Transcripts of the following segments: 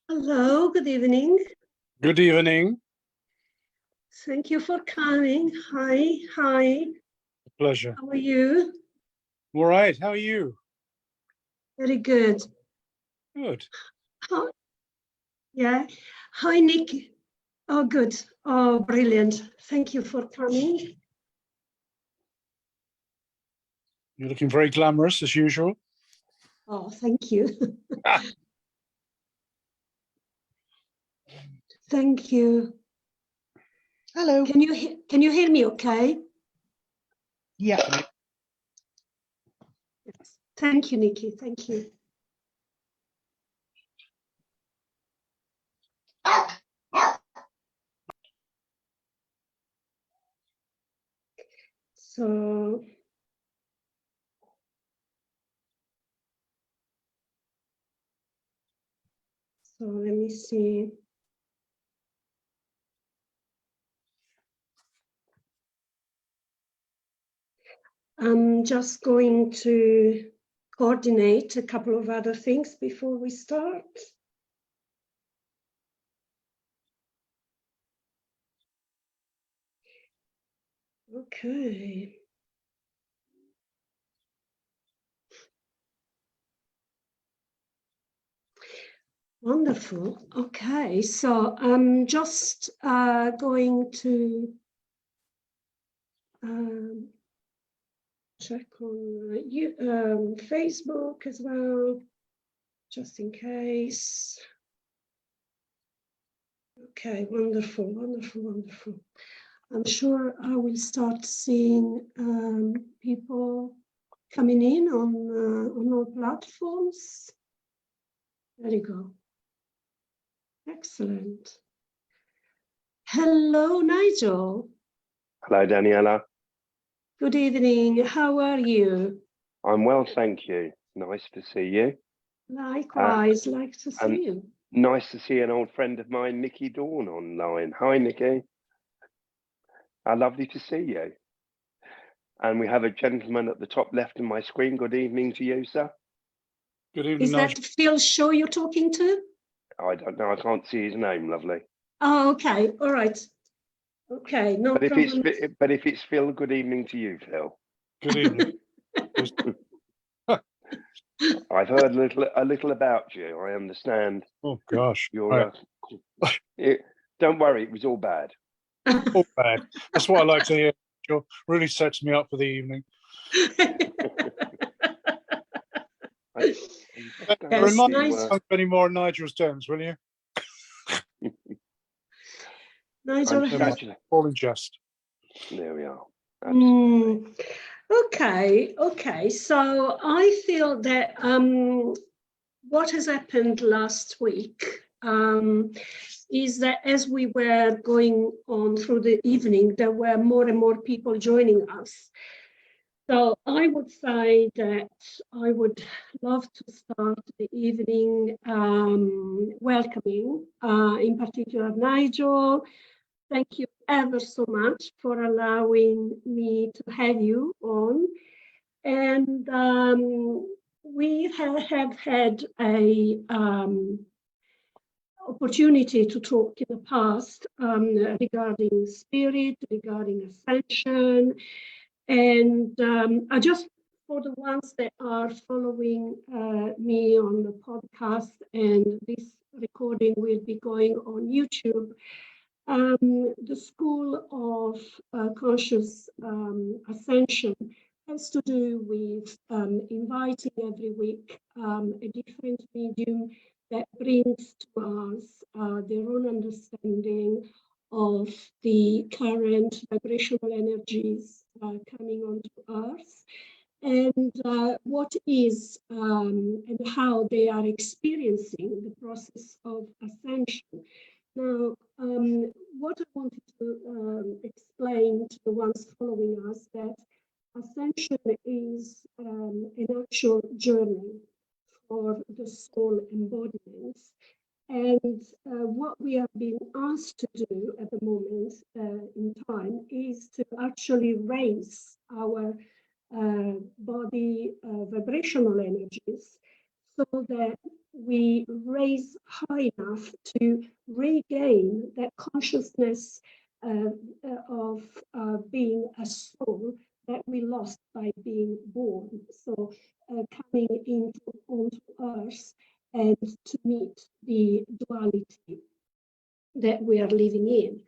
Hello, good evening. Good evening. Thank you for coming. Hi, hi. A pleasure. How are you? All right. How are you? Very good. Good. Hi. Yeah. Hi, Nick. Oh, good. Oh, brilliant. Thank you for coming. You're looking very glamorous as usual. Oh, thank you. Thank you. Hello. Can you hear me okay? Yeah. Yes. Thank you, Nikki. Thank you. So let me see. I'm just going to coordinate a couple of other things before we start. Okay. Wonderful. Okay, so I'm just going to check on Facebook as well, just in case. Okay, wonderful, wonderful, wonderful. I'm sure I will start seeing people coming in on all platforms. There you go. Excellent. Hello, Nigel. Hello, Daniela. Good evening. How are you? I'm well, thank you. Nice to see you. Likewise, like to see you. Nice to see an old friend of mine, Nikki Dawn, online. Hi, Nikki. Lovely to see you. And we have a gentleman at the top left of my screen. Good evening to you, sir. Good evening. Is that Phil Shaw you're talking to? I don't know. I can't see his name, lovely. Oh, okay. All right. Okay, no problem. But if it's Phil, good evening to you, Phil. Good evening. I've heard a little about you. I understand. Oh gosh. You're. Don't worry, it was all bad. All bad. That's what I like to hear. It really sets me up for the evening. Remind me any more of Nigel's terms, will you? Nigel, all in jest. There we are. Okay. So I feel that what has happened last week is that as we were going on through the evening, there were more and more people joining us. So I would say that I would love to start the evening welcoming, in particular, Nigel. Thank you ever so much for allowing me to have you on. And we have had a opportunity to talk in the past regarding spirit, regarding ascension. And I just, for the ones that are following me on the podcast, and this recording will be going on YouTube, the School of Conscious Ascension has to do with inviting every week a different medium that brings to us their own understanding of the current vibrational energies coming onto Earth, and what is and how they are experiencing the process of ascension. Now, what I wanted to explain to the ones following us, that ascension is an actual journey for the soul embodiments. And what we are being asked to do at the moment in time is to actually raise our body vibrational energies so that we raise high enough to regain that consciousness of being a soul that we lost by being born. So coming onto Earth and to meet the duality that we are living in.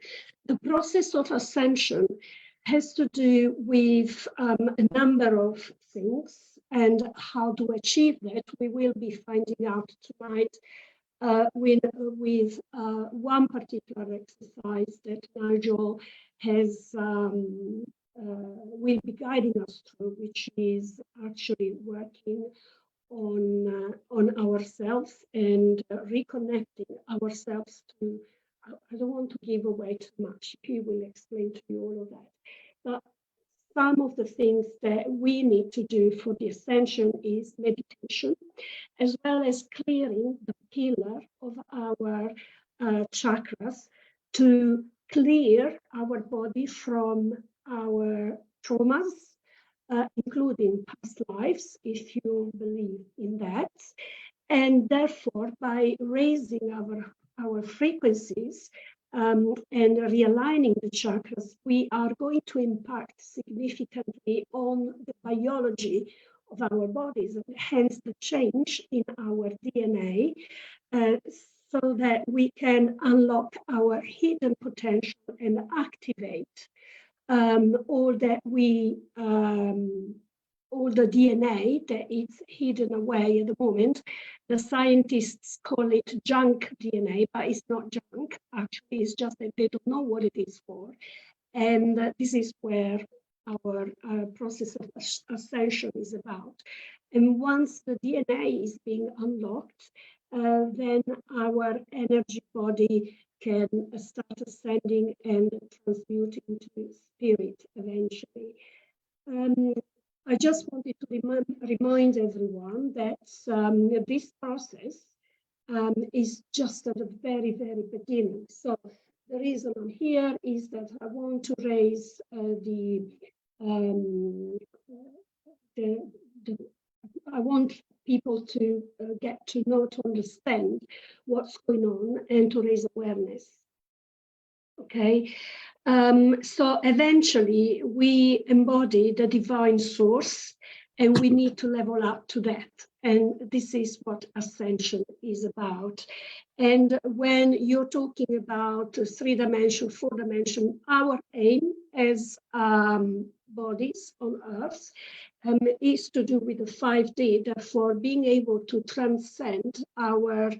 The process of ascension has to do with a number of things, and how to achieve that we will be finding out tonight with one particular exercise that Nigel has will be guiding us through, which is actually working on ourselves and reconnecting ourselves to. I don't want to give away too much. He will explain to you all of that. But some of the things that we need to do for the ascension is meditation, as well as clearing the pillar of our chakras to clear our body from our traumas, including past lives, if you believe in that. And therefore, by raising our frequencies and realigning the chakras, we are going to impact significantly on the biology of our bodies, and hence the change in our DNA, so that we can unlock our hidden potential and activate all the DNA that is hidden away at the moment. The scientists call it junk DNA, but it's not junk. Actually, it's just that they don't know what it is for. And this is where our process of ascension is about. And once the DNA is being unlocked, then our energy body can start ascending and transmuting to spirit eventually. I just wanted to remind everyone that this process is just at the very, very beginning. So the reason I'm here is that I want to raise I want people to get to know, to understand what's going on, and to raise awareness. Okay, so eventually we embody the divine source, and we need to level up to that. And this is what ascension is about. And when you're talking about 3-dimension, 4-dimension, our aim as bodies on Earth is to do with the 5D, therefore being able to transcend our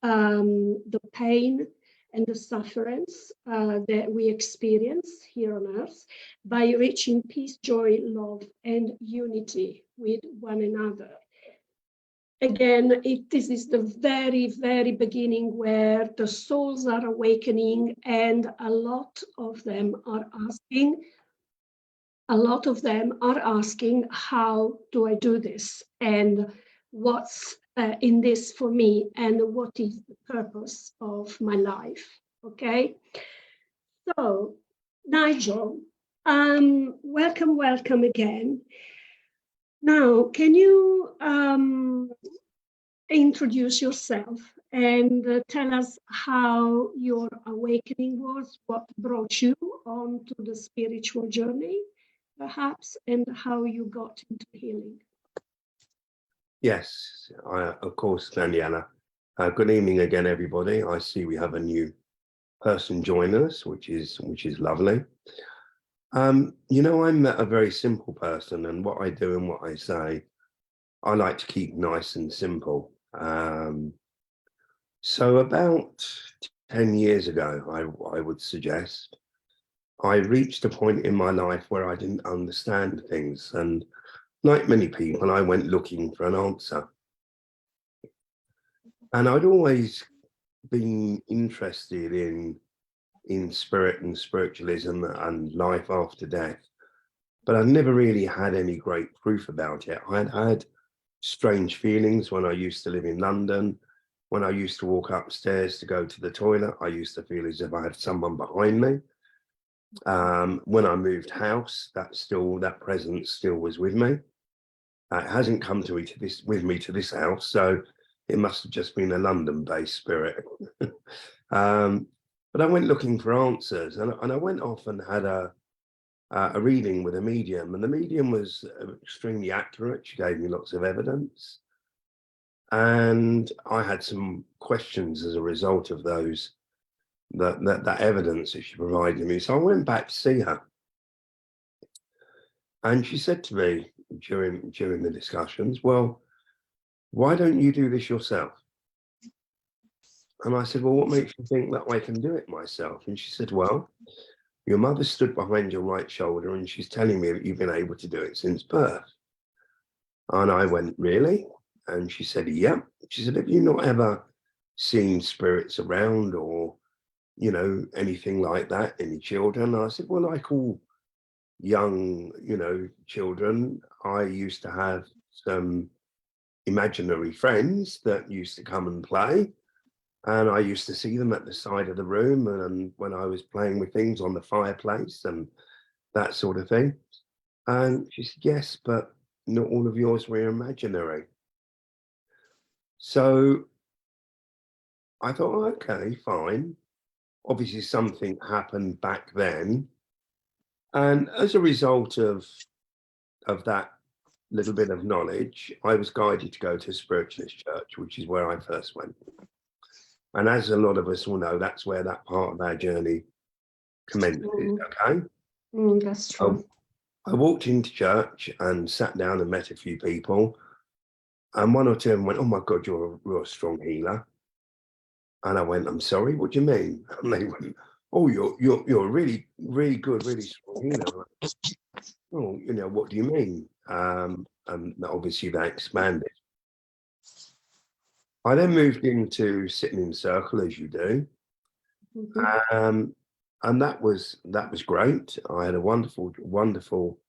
the pain and the sufferance that we experience here on Earth by reaching peace, joy, love, and unity with one another. Again, this is the very, very beginning where the souls are awakening, and a lot of them are asking, how do I do this? And what's in this for me? And what is the purpose of my life? Okay. So, Nigel, welcome again. Now, can you introduce yourself and tell us how your awakening was, what brought you onto the spiritual journey, perhaps, and how you got into healing? Yes, of course, Daniela. Good evening again, everybody. I see we have a new person join us, which is lovely. You know, I'm a very simple person, and what I do and what I say, I like to keep nice and simple. So about 10 years ago, I would suggest, I reached a point in my life where I didn't understand things. And like many people, I went looking for an answer. And I'd always been interested in spirit and spiritualism and life after death, but I never really had any great proof about it. I'd had strange feelings when I used to live in London. When I used to walk upstairs to go to the toilet, I used to feel as if I had someone behind me. When I moved house, that presence still was with me. It hasn't come with me to this house, so it must have just been a London-based spirit. But I went looking for answers, and I went off and had a reading with a medium, and the medium was extremely accurate. She gave me lots of evidence, and I had some questions as a result of that evidence that she provided me. So I went back to see her, and she said to me during the discussions, "Well, why don't you do this yourself?" And I said, "Well, what makes you think that I can do it myself?" And she said, "Well, your mother stood behind your right shoulder, and she's telling me that you've been able to do it since birth." And I went, "Really?" And she said, "Yeah." She said, "Have you not ever seen spirits around, or, you know, anything like that, any children?" And I said, "Well, like all young, you know, children, I used to have some imaginary friends that used to come and play. And I used to see them at the side of the room, and when I was playing with things on the fireplace and that sort of thing." And she said, "Yes, but not all of yours were imaginary." So I thought, okay, fine. Obviously, something happened back then. And as a result of that little bit of knowledge, I was guided to go to a spiritualist church, which is where I first went. And as a lot of us will know, that's where that part of our journey commences, okay? That's true. I walked into church and sat down and met a few people, and one or two of them went, "Oh my God, you're a strong healer." And I went, "I'm sorry, what do you mean?" And they went, "Oh, you're a really, really good, really strong healer." "Oh, you know, what do you mean?" And obviously they expanded. I then moved into sitting in circle, as you do. And that was great. I had a wonderful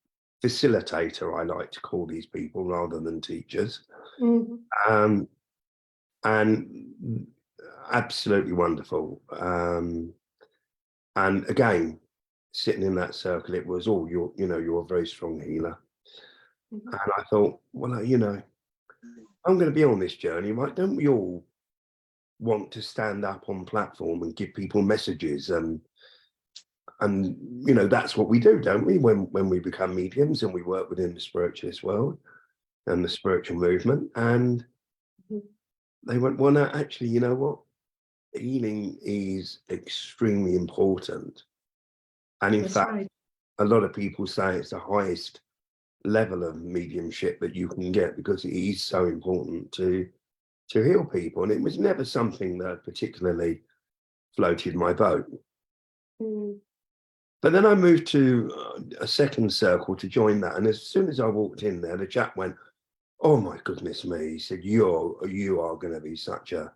facilitator, I like to call these people rather than teachers. And absolutely wonderful. And again, sitting in that circle, it was, "Oh, you're a very strong healer." And I thought, well, you know, I'm going to be on this journey, right? Don't we all want to stand up on platform and give people messages? And you know, that's what we do, don't we, when we become mediums and we work within the spiritualist world and the spiritual movement. And they went, "Well, no, actually, you know what? Healing is extremely important." And in fact, a lot of people say it's the highest level of mediumship that you can get, because it is so important to heal people. And it was never something that particularly floated my boat. But then I moved to a second circle to join that. And as soon as I walked in there, the chap went, "Oh my goodness me." He said, you are going to be such a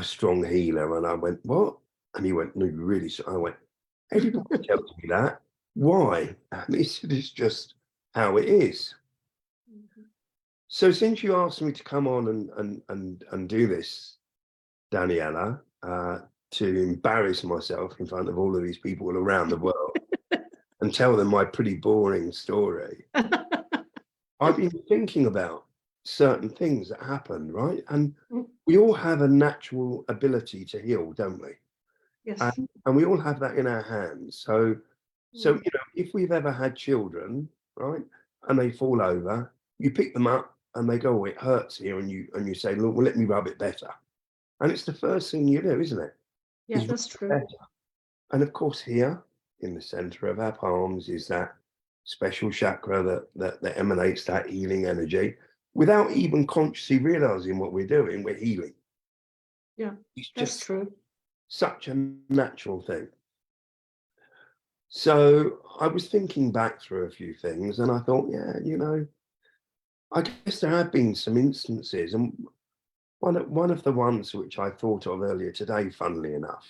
strong healer." And I went, "What?" And he went, "No, you really." I went, "Everybody tells me that. Why?" And he said, "It's just how it is." So since you asked me to come on and do this, Daniela, to embarrass myself in front of all of these people around the world and tell them my pretty boring story, I've been thinking about certain things that happened, right? And we all have a natural ability to heal, don't we? Yes. And we all have that in our hands. So you know, if we've ever had children, right, and they fall over, you pick them up and they go, "Oh, it hurts here," and you say, "Look, well, let me rub it better." And it's the first thing you do, isn't it? Yeah, that's true. Better. And of course, here in the center of our palms is that special chakra that emanates that healing energy. Without even consciously realizing what we're doing, we're healing. Yeah, It's that's just true. such a natural thing. So I was thinking back through a few things, and I thought, yeah, you know, I guess there have been some instances, and one of the ones which I thought of earlier today, funnily enough,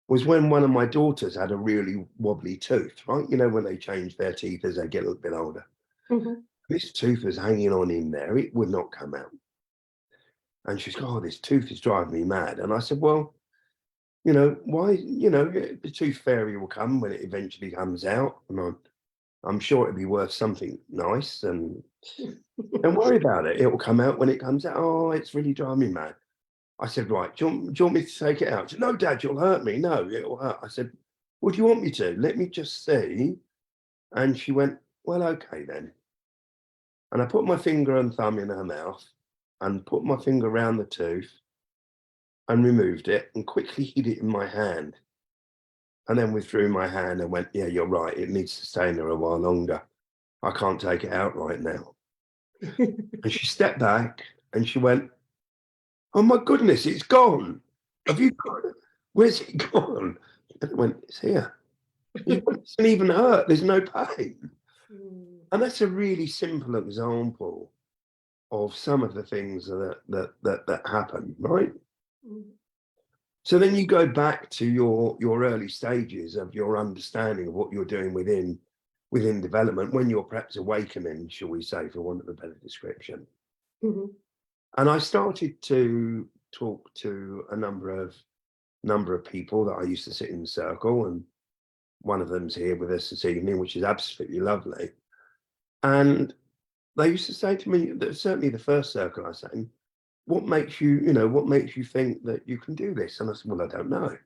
was when one of my daughters had a really wobbly tooth, right? You know, when they change their teeth as they get a little bit older. Mm-hmm. This tooth was hanging on in there. It would not come out. And she's like, oh, this tooth is driving me mad. And I said, well, you know, why, you know, the tooth fairy will come when it eventually comes out. And I'm sure it'll be worth something nice. And don't worry about it. It will come out when it comes out. Oh, it's really driving me mad. I said, right, do you want me to take it out? She said, no, Dad, you'll hurt me. No, it'll hurt. I said, what do you want me to? Let me just see. And she went, well, okay then. And I put my finger and thumb in her mouth and put my finger around the tooth and removed it and quickly hid it in my hand. And then withdrew my hand and went, yeah, you're right. It needs to stay in there a while longer. I can't take it out right now. And she stepped back and she went, oh my goodness, it's gone. Have you got it? Where's it gone? And I went, it's here. It doesn't even hurt. There's no pain. And that's a really simple example of some of the things that happen, right? So then you go back to your early stages of your understanding of what you're doing within development, when you're perhaps awakening, shall we say, for want of a better description. Mm-hmm. And I started to talk to a number of people that I used to sit in the circle, and one of them's here with us this evening, which is absolutely lovely. And they used to say to me, that certainly the first circle I sat in, what makes you think that you can do this? And I said, well, I don't know.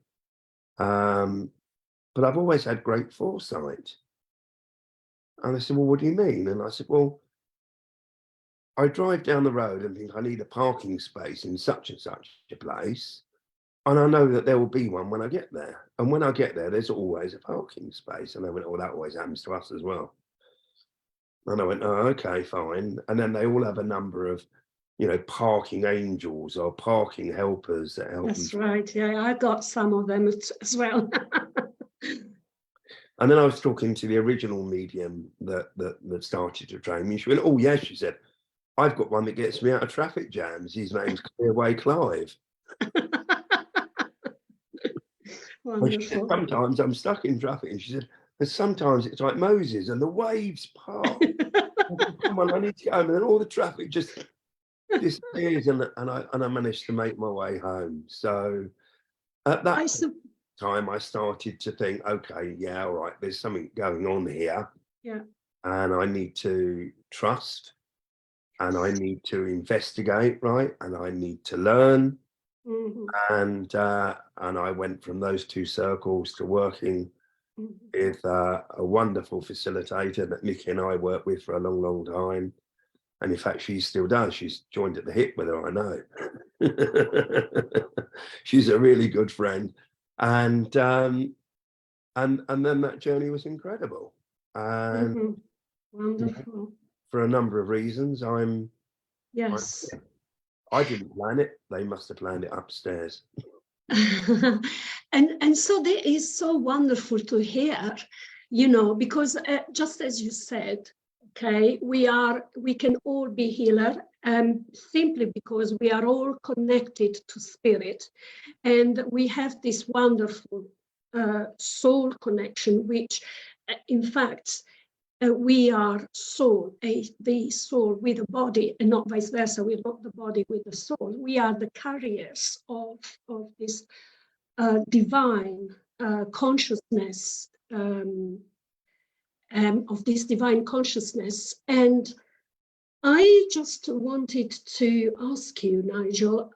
But I've always had great foresight. And they said, well, what do you mean? And I said, well, I drive down the road and think I need a parking space in such and such a place. And I know that there will be one when I get there. And when I get there, there's always a parking space. And they went, oh, that always happens to us as well. And I went, oh, okay, fine. And then they all have a number of, you know, parking angels or parking helpers that help. That's right. Yeah, I got some of them as well. And then I was talking to the original medium that started to train me. She went, oh, yes, she said, I've got one that gets me out of traffic jams. His name's Clearway Clive. She said, sometimes I'm stuck in traffic. And she said, and sometimes it's like Moses and the waves part. Come on, I need to get home. And then all the traffic just disappears, and I managed to make my way home. So at that time, I started to think, okay, yeah, all right, there's something going on here. Yeah. And I need to trust, and I need to investigate, right? And I need to learn. Mm-hmm. And I went from those two circles to working with a wonderful facilitator that Nikki and I worked with for a long, long time. And in fact, she still does. She's joined at the hip with her, I know. She's a really good friend. And then that journey was incredible. And wonderful. For a number of reasons, Yes. I didn't plan it. They must have planned it upstairs. And so that is so wonderful to hear, you know, because just as you said, okay, we can all be healer, simply because we are all connected to spirit, and we have this wonderful soul connection, which in fact we are soul, the soul with the body, and not vice versa. We're not the body with the soul. We are the carriers of this divine consciousness, of this divine consciousness. And I just wanted to ask you, Nigel,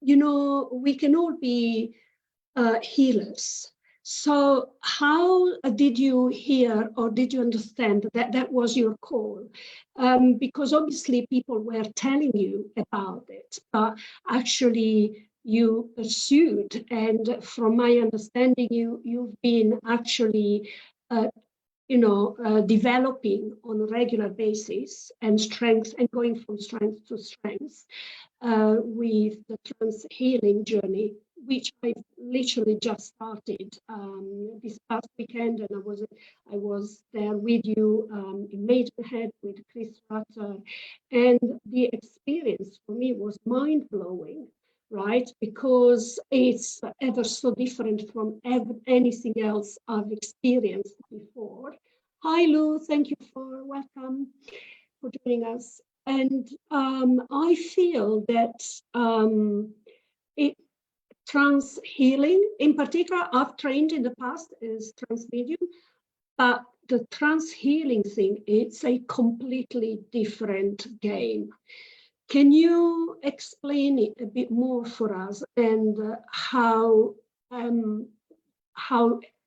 you know, we can all be healers. So how did you hear, or did you understand that that was your call? Because obviously people were telling you about it, but actually you pursued. And from my understanding, you've been actually developing on a regular basis and going from strength to strength with the Trance Healing journey, which I literally just started this past weekend, and I was there with you in Maidenhead with Chris Rutter, and the experience for me was mind-blowing, right? Because it's ever so different from anything else I've experienced before. Hi, Lou. Thank you for joining us. And I feel that trance healing, in particular, I've trained in the past as trance medium, but the trance healing thing, it's a completely different game. Can you explain it a bit more for us, and how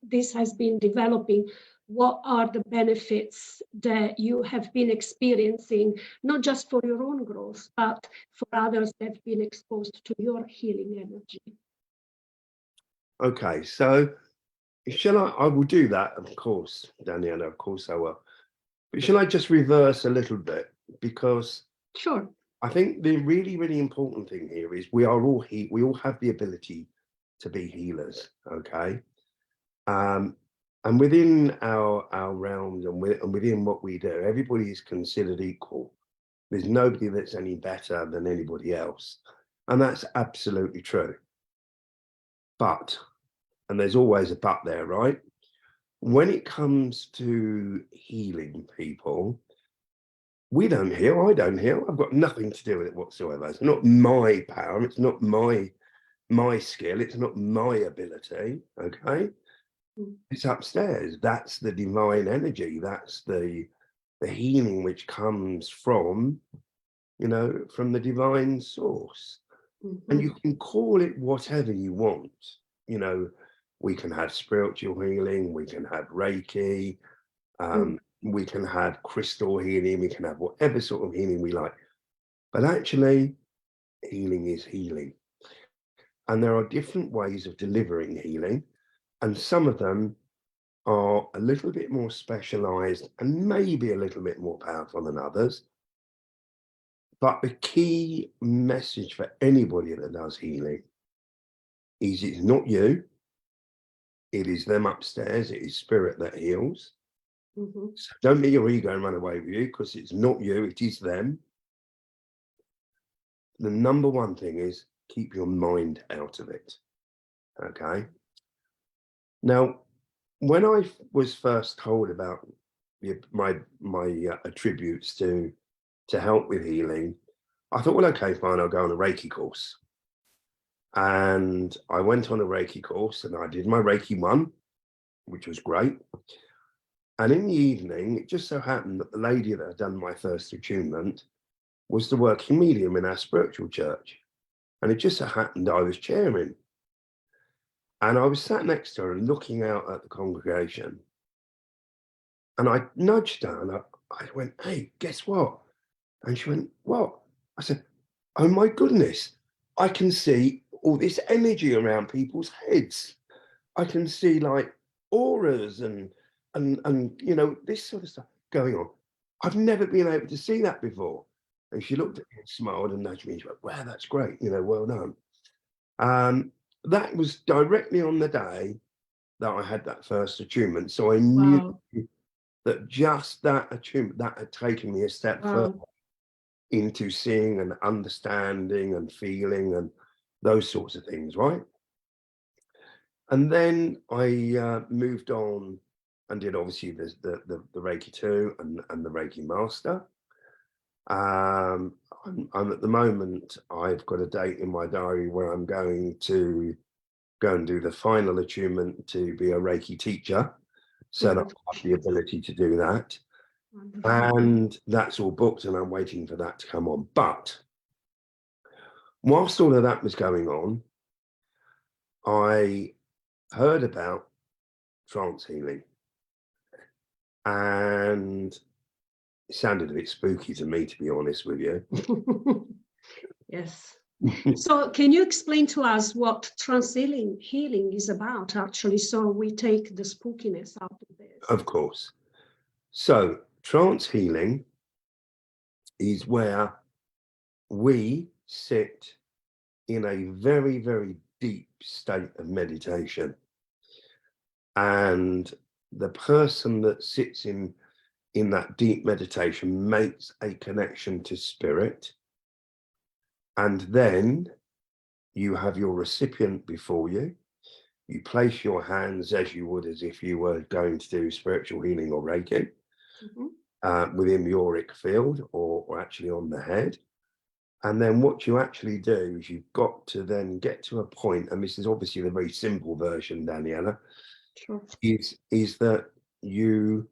this has been developing? What are the benefits that you have been experiencing, not just for your own growth, but for others that have been exposed to your healing energy? Okay, so I will do that, of course, Daniela, of course I will. But shall I just reverse a little bit? Because Sure. I think the really, really important thing here is we all have the ability to be healers, okay? And within our realms and within what we do, everybody is considered equal. There's nobody that's any better than anybody else. And that's absolutely true. But, and there's always a but there, right? When it comes to healing people, we don't heal, I don't heal. I've got nothing to do with it whatsoever. It's not my power, it's not my skill, it's not my ability, okay? It's upstairs. That's the divine energy. That's the healing which comes from, from the divine source. Mm-hmm. And you can call it whatever you want. We can have spiritual healing, we can have Reiki, we can have crystal healing, we can have whatever sort of healing we like. But actually, healing is healing. And there are different ways of delivering healing. And some of them are a little bit more specialized and maybe a little bit more powerful than others. But the key message for anybody that does healing is it's not you, it is them upstairs, it is spirit that heals. Mm-hmm. So don't let your ego run away with you, because it's not you, it is them. The number one thing is keep your mind out of it, okay? Now, when I was first told about my attributes to help with healing, I thought, well, okay, fine, I'll go on a Reiki course. And I went on a Reiki course and I did my Reiki 1, which was great. And in the evening, it just so happened that the lady that had done my first attunement was the working medium in our spiritual church. And it just so happened I was chairing. And I was sat next to her and looking out at the congregation. And I nudged her and I went, hey, guess what? And she went, what? I said, oh my goodness, I can see all this energy around people's heads. I can see like auras and this sort of stuff going on. I've never been able to see that before. And she looked at me and smiled and nudged me and she went, wow, that's great, well done. That was directly on the day that I had that first attunement. So I knew that just that attunement, that had taken me a step further into seeing and understanding and feeling and those sorts of things, right? And then I moved on and did obviously the Reiki 2 and the Reiki Master. I'm at the moment, I've got a date in my diary where I'm going to go and do the final attunement to be a Reiki teacher. So that I have the ability to do that. Wonderful. And that's all booked and I'm waiting for that to come on. But whilst all of that was going on, I heard about trance healing. And it sounded a bit spooky to me, to be honest with you. Yes. So can you explain to us what trance healing is about, actually, so we take the spookiness out of this? Of course. So trance healing is where we sit in a very, very deep state of meditation. And the person that sits in that deep meditation makes a connection to spirit. And then you have your recipient before you. You place your hands as you would as if you were going to do spiritual healing or Reiki within the auric field or actually on the head. And then what you actually do is you've got to then get to a point, and this is obviously the very simple version, Daniela, Sure. is that you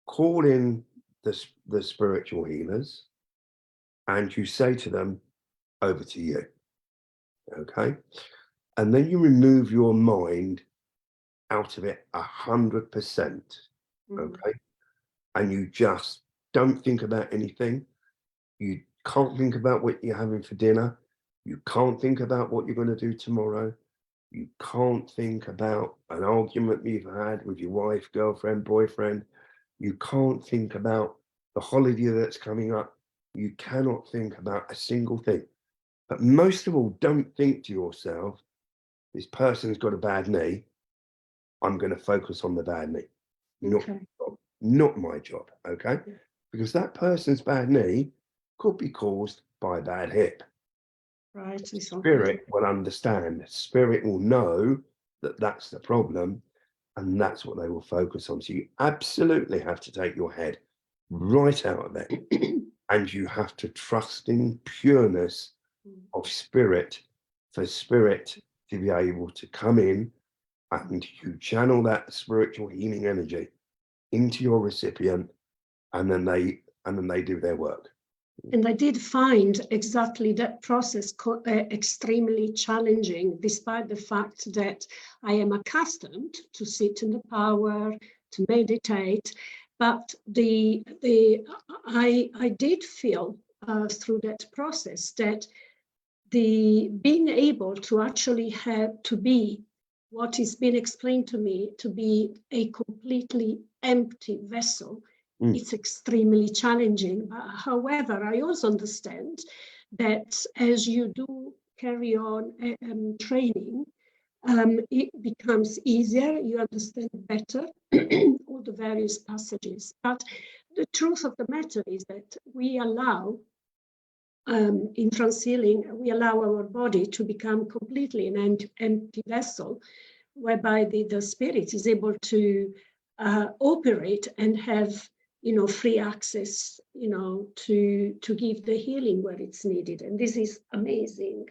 call in the spiritual healers and you say to them, over to you. Okay. And then you remove your mind out of it 100%. Okay. And you just don't think about anything. You can't think about what you're having for dinner. You can't think about what you're going to do tomorrow. You can't think about an argument you've had with your wife, girlfriend, boyfriend. You can't think about the holiday that's coming up. You cannot think about a single thing. But most of all, don't think to yourself, this person's got a bad knee. I'm going to focus on the bad knee. Not my job, okay? Because that person's bad knee could be caused by a bad hip. Right. Spirit will understand. Spirit will know that that's the problem, and that's what they will focus on. So you absolutely have to take your head right out of it, and you have to trust in pureness of spirit for spirit to be able to come in, and you channel that spiritual healing energy into your recipient, and then they do their work. And I did find exactly that process extremely challenging, despite the fact that I am accustomed to sit in the power, to meditate. But I did feel through that process that the being able to actually have to be what is being explained to me to be a completely empty vessel. It's extremely challenging. However, I also understand that as you do carry on training, it becomes easier. You understand better all the various passages. But the truth of the matter is that we allow, in trance healing, we allow our body to become completely an empty vessel, whereby the spirit is able to operate and have free access, to give the healing where it's needed. And this is amazing.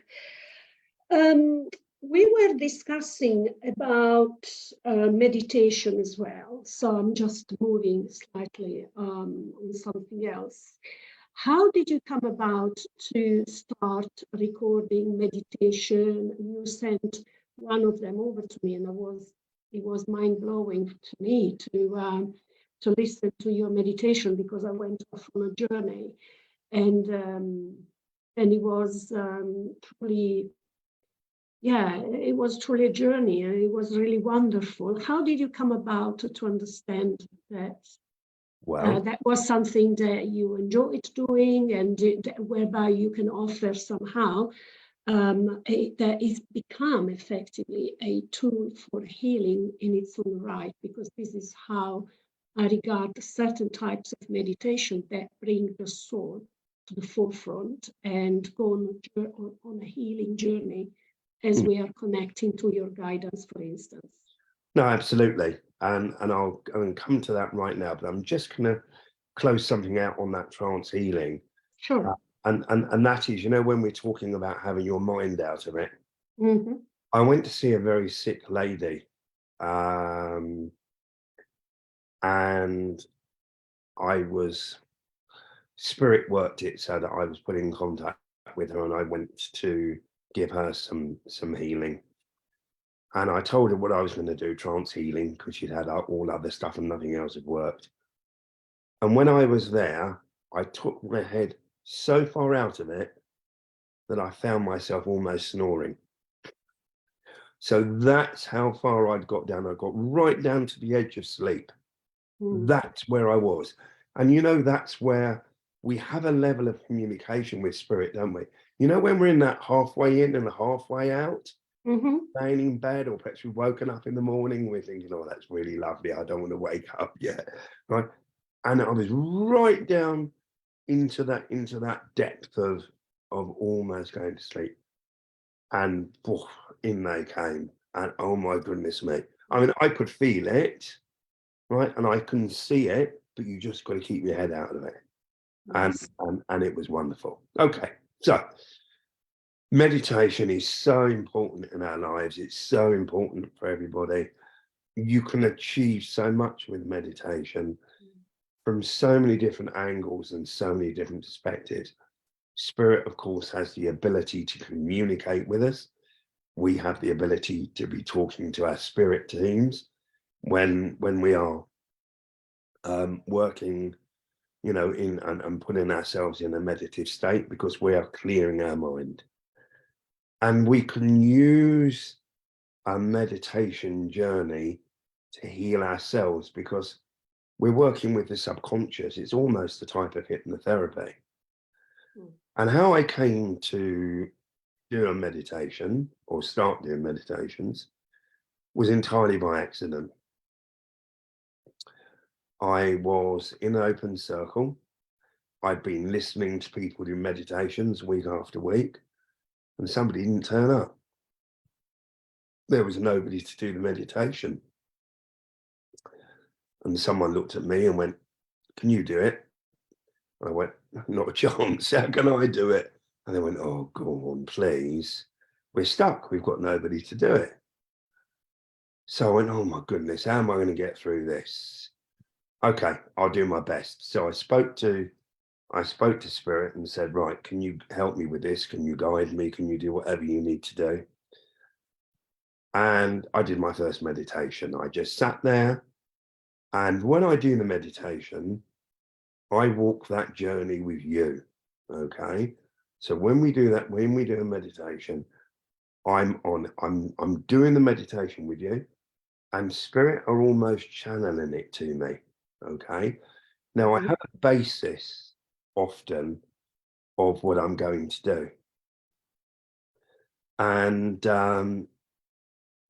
We were discussing about meditation as well. So I'm just moving slightly on something else. How did you come about to start recording meditation? You sent one of them over to me, and it was mind-blowing to me to listen to your meditation, because I went off on a journey, and it was truly, it was truly a journey, and it was really wonderful. How did you come about to understand that that was something that you enjoyed doing, and whereby you can offer somehow that it's become effectively a tool for healing in its own right? Because this is how I regard certain types of meditation that bring the soul to the forefront and go on a healing journey as we are connecting to your guidance, for instance. No, absolutely. And I'll come to that right now, but I'm just going to close something out on that trance healing. Sure. And that is, when we're talking about having your mind out of it, I went to see a very sick lady, and spirit worked it so that I was put in contact with her, and I went to give her some healing. And I told her what I was going to do, trance healing, because she'd had all other stuff and nothing else had worked. And when I was there, I took my head so far out of it that I found myself almost snoring. So that's how far I'd got down. I got right down to the edge of sleep. That's where I was. And you know, that's where we have a level of communication with spirit, don't we? You know, when we're in that halfway in and halfway out, laying in bed, or perhaps we've woken up in the morning, we're thinking, oh, that's really lovely, I don't want to wake up yet, right? And I was right down into that depth of almost going to sleep. And in they came. And oh my goodness me. I mean, I could feel it, right? And I couldn't see it, but you just got to keep your head out of it. Yes. And it was wonderful. Okay, so meditation is so important in our lives. It's so important for everybody. You can achieve so much with meditation from so many different angles and so many different perspectives. Spirit, of course, has the ability to communicate with us. We have the ability to be talking to our spirit teams when we are working, you know, in and putting ourselves in a meditative state, because we are clearing our mind. And we can use a meditation journey to heal ourselves, because we're working with the subconscious. It's almost a type of hypnotherapy. And how I came to do a meditation or start doing meditations was entirely by accident. I was in an open circle. I'd been listening to people do meditations week after week, and somebody didn't turn up. There was nobody to do the meditation. And someone looked at me and went, "Can you do it?" I went, "Not a chance. How can I do it?" And they went, "Oh, go on, please. We're stuck. We've got nobody to do it." So I went, "Oh my goodness, how am I going to get through this?" Okay, I'll do my best. So I spoke to Spirit and said, "Right, can you help me with this? Can you guide me? Can you do whatever you need to do?" And I did my first meditation. I just sat there. And when I do the meditation, I walk that journey with you. Okay. So when we do a meditation, I'm doing the meditation with you, and spirit are almost channeling it to me. Okay. Now I have a basis often of what I'm going to do. And then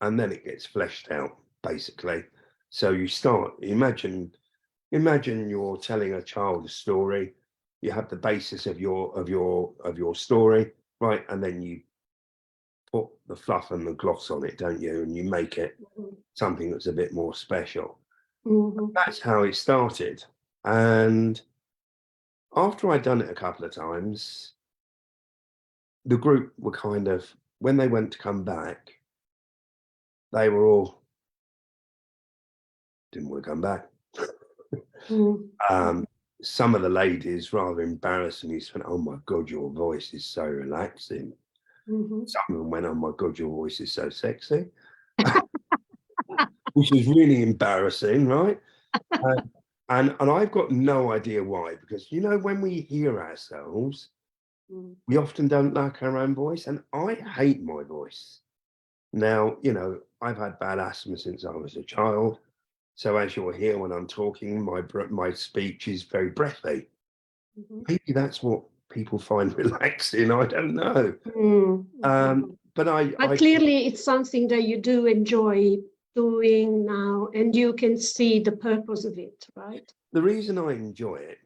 it gets fleshed out, basically. So you start, imagine you're telling a child a story. You have the basis of your story, right? And then you put the fluff and the gloss on it, don't you? And you make it something that's a bit more special. That's how it started. And after I'd done it a couple of times, the group were kind of, when they went to come back, they were all, didn't want to come back. Some of the ladies rather embarrassingly said, "Oh my God, your voice is so relaxing." Some of them went, "Oh my God, your voice is so sexy," which was really embarrassing, right? And I've got no idea why, because you know, when we hear ourselves, we often don't like our own voice, and I hate my voice. Now, you know, I've had bad asthma since I was a child. So as you'll hear when I'm talking, my speech is very breathy. Maybe that's what people find relaxing. I don't know. But clearly it's something that you do enjoy doing now, and you can see the purpose of it, right? The reason I enjoy it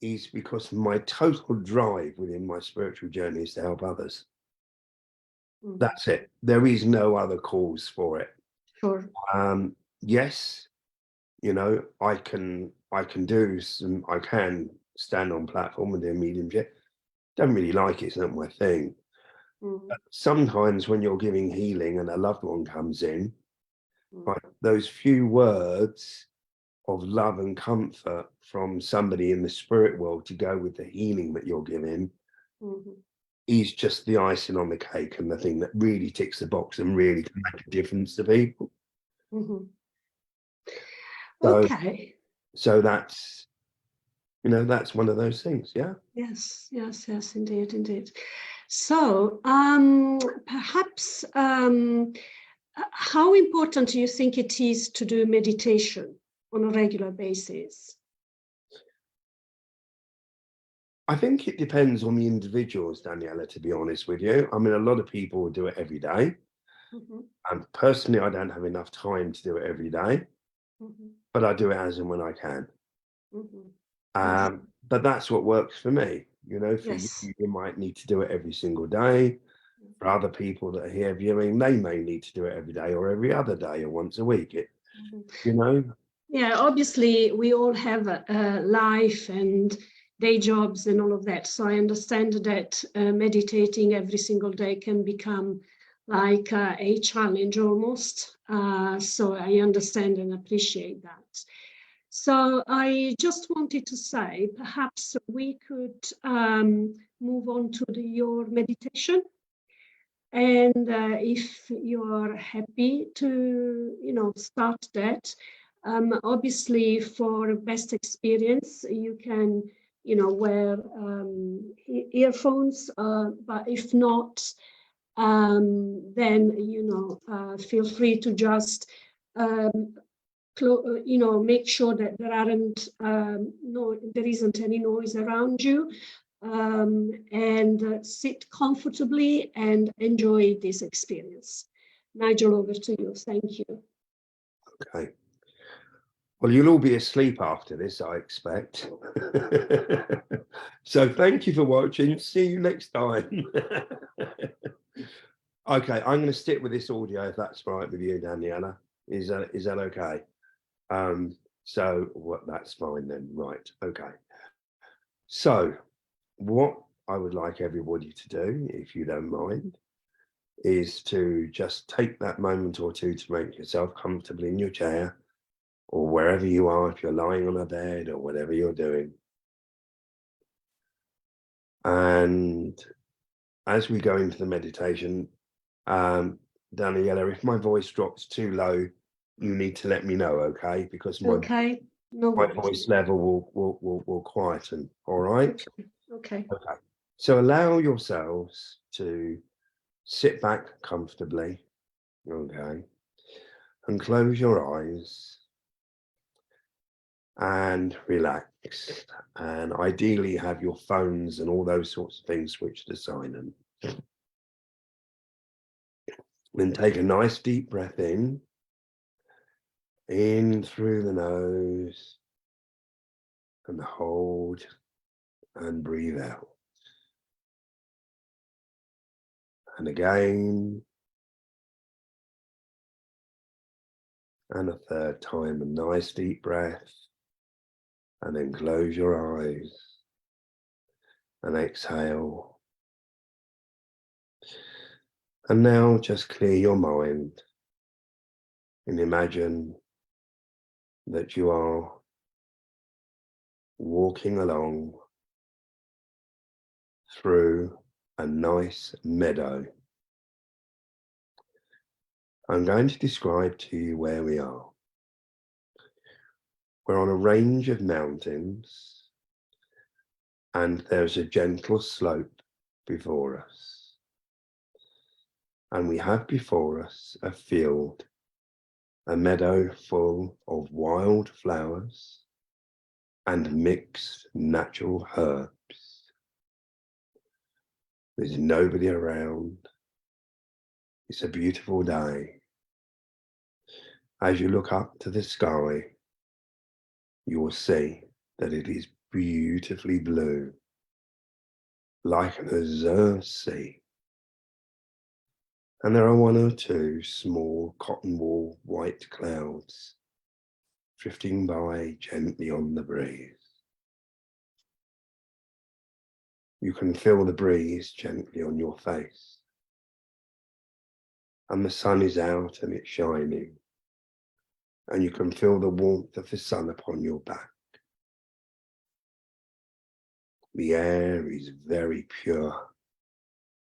is because my total drive within my spiritual journey is to help others. That's it. There is no other cause for it. Sure. Yes, you know, I can stand on platform and do mediumship. Don't really like it, it's not my thing. But sometimes when you're giving healing and a loved one comes in, like those few words of love and comfort from somebody in the spirit world to go with the healing that you're giving is just the icing on the cake, and the thing that really ticks the box and really can make a difference to people. Okay. So that's You know, that's one of those things. Yeah. Yes, yes, yes, indeed, indeed. So perhaps how important do you think it is to do meditation on a regular basis? I think it depends on the individuals, Daniela, to be honest with you. I mean, a lot of people do it every day. Mhm, And personally, I don't have enough time to do it every day, mhm, but I do it as and when I can. mhm. Yes, But that's what works for me. You know, for you, yes. you might need to do it every single day. For other people that are here viewing, they may need to do it every day or every other day or once a week. Mhm. You know, Yeah, obviously we all have a life and day jobs and all of that. So I understand that meditating every single day can become like a challenge almost. So I understand and appreciate that. So I just wanted to say, perhaps we could move on to your meditation. And if you're happy to, start that, obviously for best experience, you can, wear earphones. But if not, then, feel free to just, make sure that there isn't any noise around you, and sit comfortably and enjoy this experience. Nigel, over to you. Thank you. okay. Well, you'll all be asleep after this, I expect. So thank you for watching. See you next time. Okay, I'm going to stick with this audio if that's right with you, Daniela. Is that okay? So what? That's fine then. Right. Okay. So what I would like everybody to do, if you don't mind, is to just take that moment or two to make yourself comfortable in your chair or wherever you are, if you're lying on a bed or whatever you're doing. And as we go into the meditation, Daniela, if my voice drops too low, you need to let me know, okay? Because Okay, no my worries. voice level will quieten. All right. Okay. Okay. So allow yourselves to sit back comfortably, okay, and close your eyes and relax. And ideally have your phones and all those sorts of things switched to silent. Then take a nice deep breath in through the nose, and hold and breathe out. And again, and a third time, a nice deep breath, and then close your eyes and exhale. And now just clear your mind and imagine that you are walking along through a nice meadow. I'm going to describe to you where we are. We're on a range of mountains and there's a gentle slope before us. And we have before us a field, a meadow full of wild flowers and mixed natural herbs. There's nobody around. It's a beautiful day. As you look up to the sky, you will see that it is beautifully blue, like an azure sea. And there are one or two small cotton wool white clouds drifting by gently on the breeze. You can feel the breeze gently on your face. And the sun is out and it's shining. And you can feel the warmth of the sun upon your back. The air is very pure.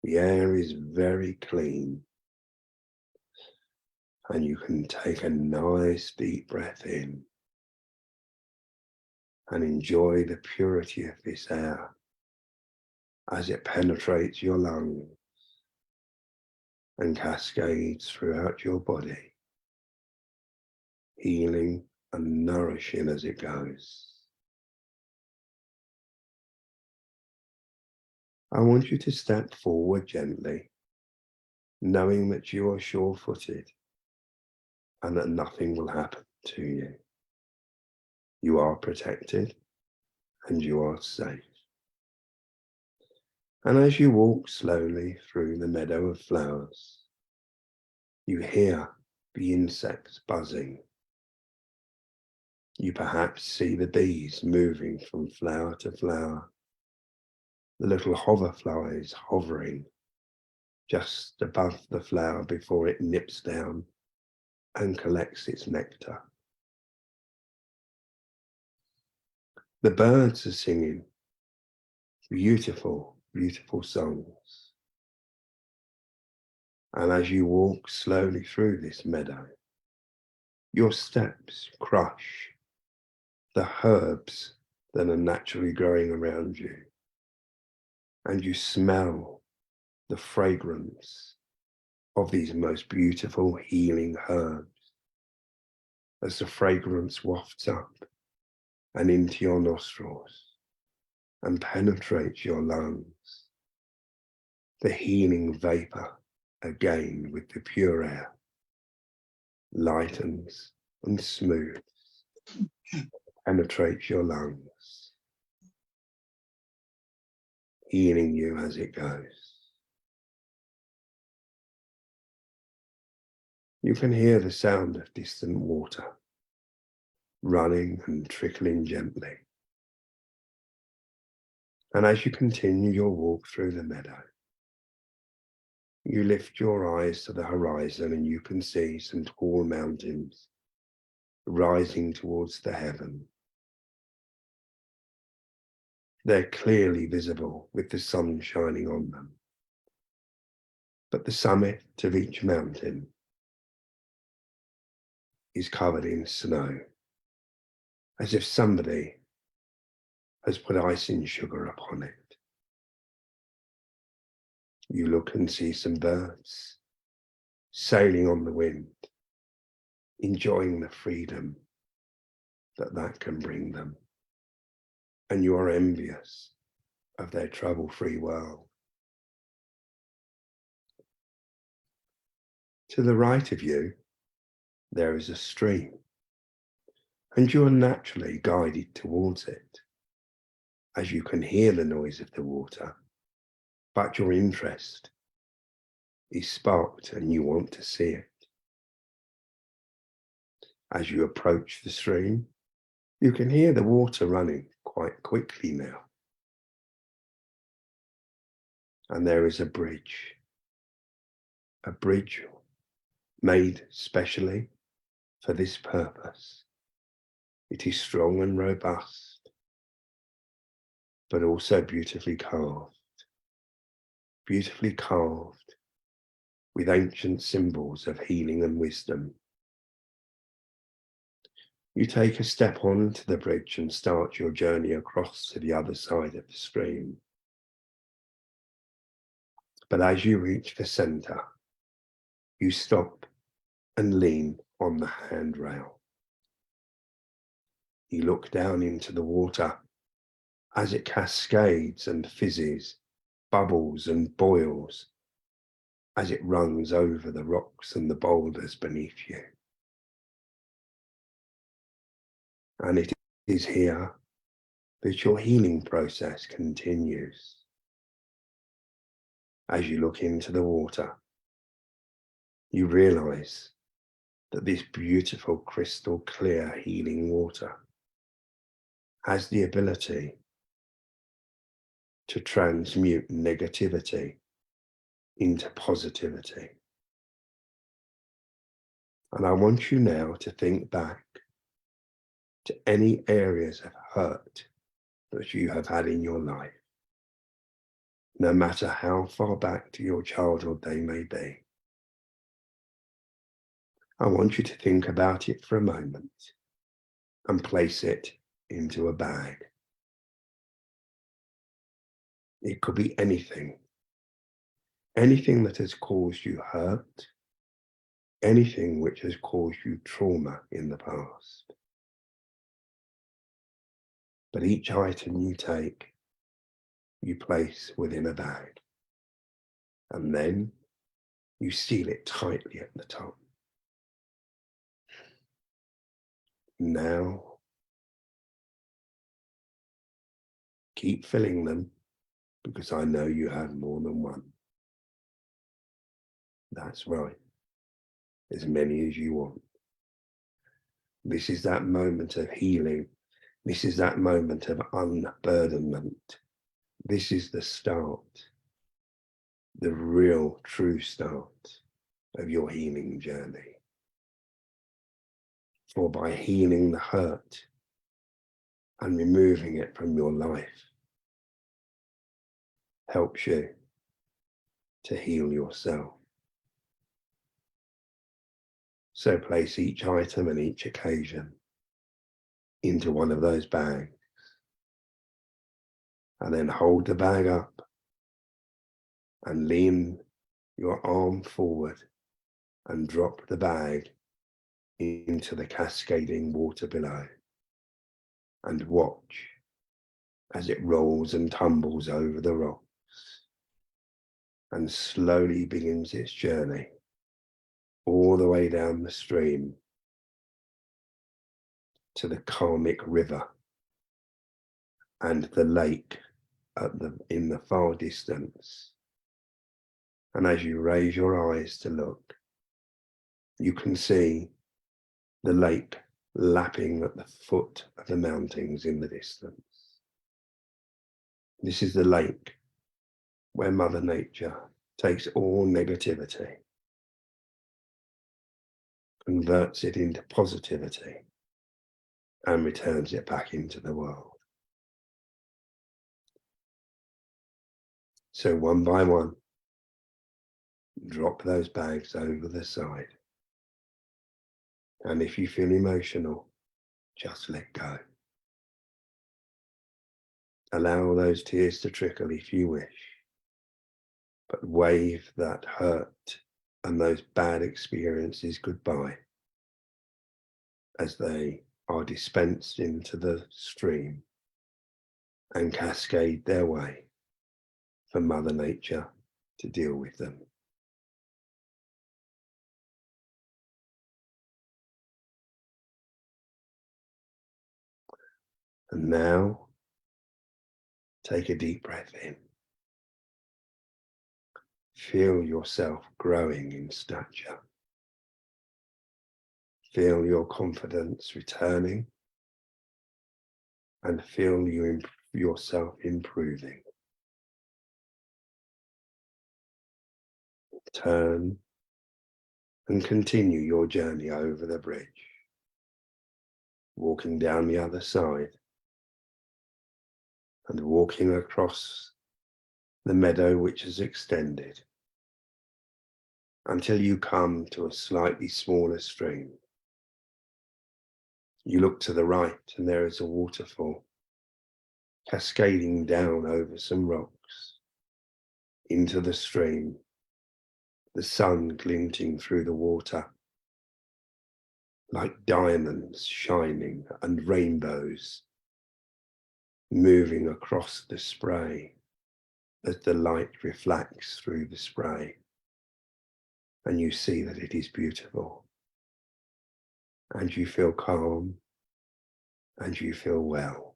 The air is very clean. And you can take a nice deep breath in and enjoy the purity of this air as it penetrates your lungs and cascades throughout your body, healing and nourishing as it goes. I want you to step forward gently, knowing that you are sure-footed and that nothing will happen to you. You are protected and you are safe. And as you walk slowly through the meadow of flowers, you hear the insects buzzing. You perhaps see the bees moving from flower to flower, the little hoverflies hovering just above the flower before it nips down and collects its nectar. The birds are singing beautiful, beautiful songs. And as you walk slowly through this meadow, your steps crush the herbs that are naturally growing around you, and you smell the fragrance of these most beautiful healing herbs as the fragrance wafts up and into your nostrils and penetrates your lungs. The healing vapor, again with the pure air, lightens and smooths, penetrates your lungs, healing you as it goes. You can hear the sound of distant water running and trickling gently. And as you continue your walk through the meadow, you lift your eyes to the horizon and you can see some tall mountains rising towards the heaven. They're clearly visible with the sun shining on them. But the summit of each mountain is covered in snow, as if somebody has put icing sugar upon it. You look and see some birds sailing on the wind, enjoying the freedom that can bring them. And you are envious of their trouble-free world. To the right of you, there is a stream, and you are naturally guided towards it, as you can hear the noise of the water, but your interest is sparked and you want to see it. As you approach the stream, you can hear the water running quite quickly now. And there is a bridge made specially for this purpose. It is strong and robust, but also beautifully carved with ancient symbols of healing and wisdom. You take a step onto the bridge and start your journey across to the other side of the stream. But as you reach the center, you stop and lean on the handrail. You look down into the water as it cascades and fizzes, bubbles and boils as it runs over the rocks and the boulders beneath you. And it is here that your healing process continues. As you look into the water, you realize that this beautiful crystal clear healing water has the ability to transmute negativity into positivity. And I want you now to think back to any areas of hurt that you have had in your life, no matter how far back to your childhood they may be. I want you to think about it for a moment and place it into a bag. It could be anything. Anything that has caused you hurt, anything which has caused you trauma in the past. But each item you take, you place within a bag. And then you seal it tightly at the top. Now, keep filling them, because I know you have more than one. That's right. As many as you want. This is that moment of healing. This is that moment of unburdenment. This is the start, the real, true start of your healing journey. For by healing the hurt and removing it from your life helps you to heal yourself. So place each item and each occasion into one of those bags, and then hold the bag up and lean your arm forward and drop the bag into the cascading water below, and watch as it rolls and tumbles over the rocks and slowly begins its journey all the way down the stream to the karmic river and the lake in the far distance. And as you raise your eyes to look, you can see the lake lapping at the foot of the mountains in the distance. This is the lake where Mother Nature takes all negativity, converts it into positivity, and returns it back into the world. So one by one, drop those bags over the side. And if you feel emotional, just let go. Allow those tears to trickle if you wish, but wave that hurt and those bad experiences goodbye as they are dispensed into the stream and cascade their way for Mother Nature to deal with them. And now, take a deep breath in. Feel yourself growing in stature. Feel your confidence returning, and feel yourself improving. Turn and continue your journey over the bridge, walking down the other side and walking across the meadow which has extended until you come to a slightly smaller stream. You look to the right and there is a waterfall cascading down over some rocks into the stream, the sun glinting through the water like diamonds shining and rainbows moving across the spray as the light reflects through the spray, and you see that it is beautiful, and you feel calm, and you feel well.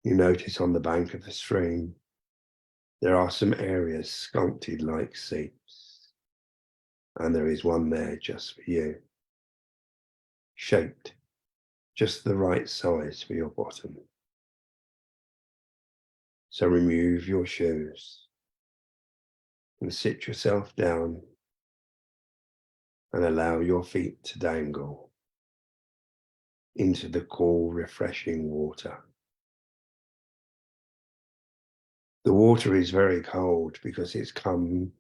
You notice on the bank of the stream there are some areas sculpted like seats, and there is one there just for you, shaped just the right size for your bottom. So remove your shoes and sit yourself down and allow your feet to dangle into the cool, refreshing water. The water is very cold because it's come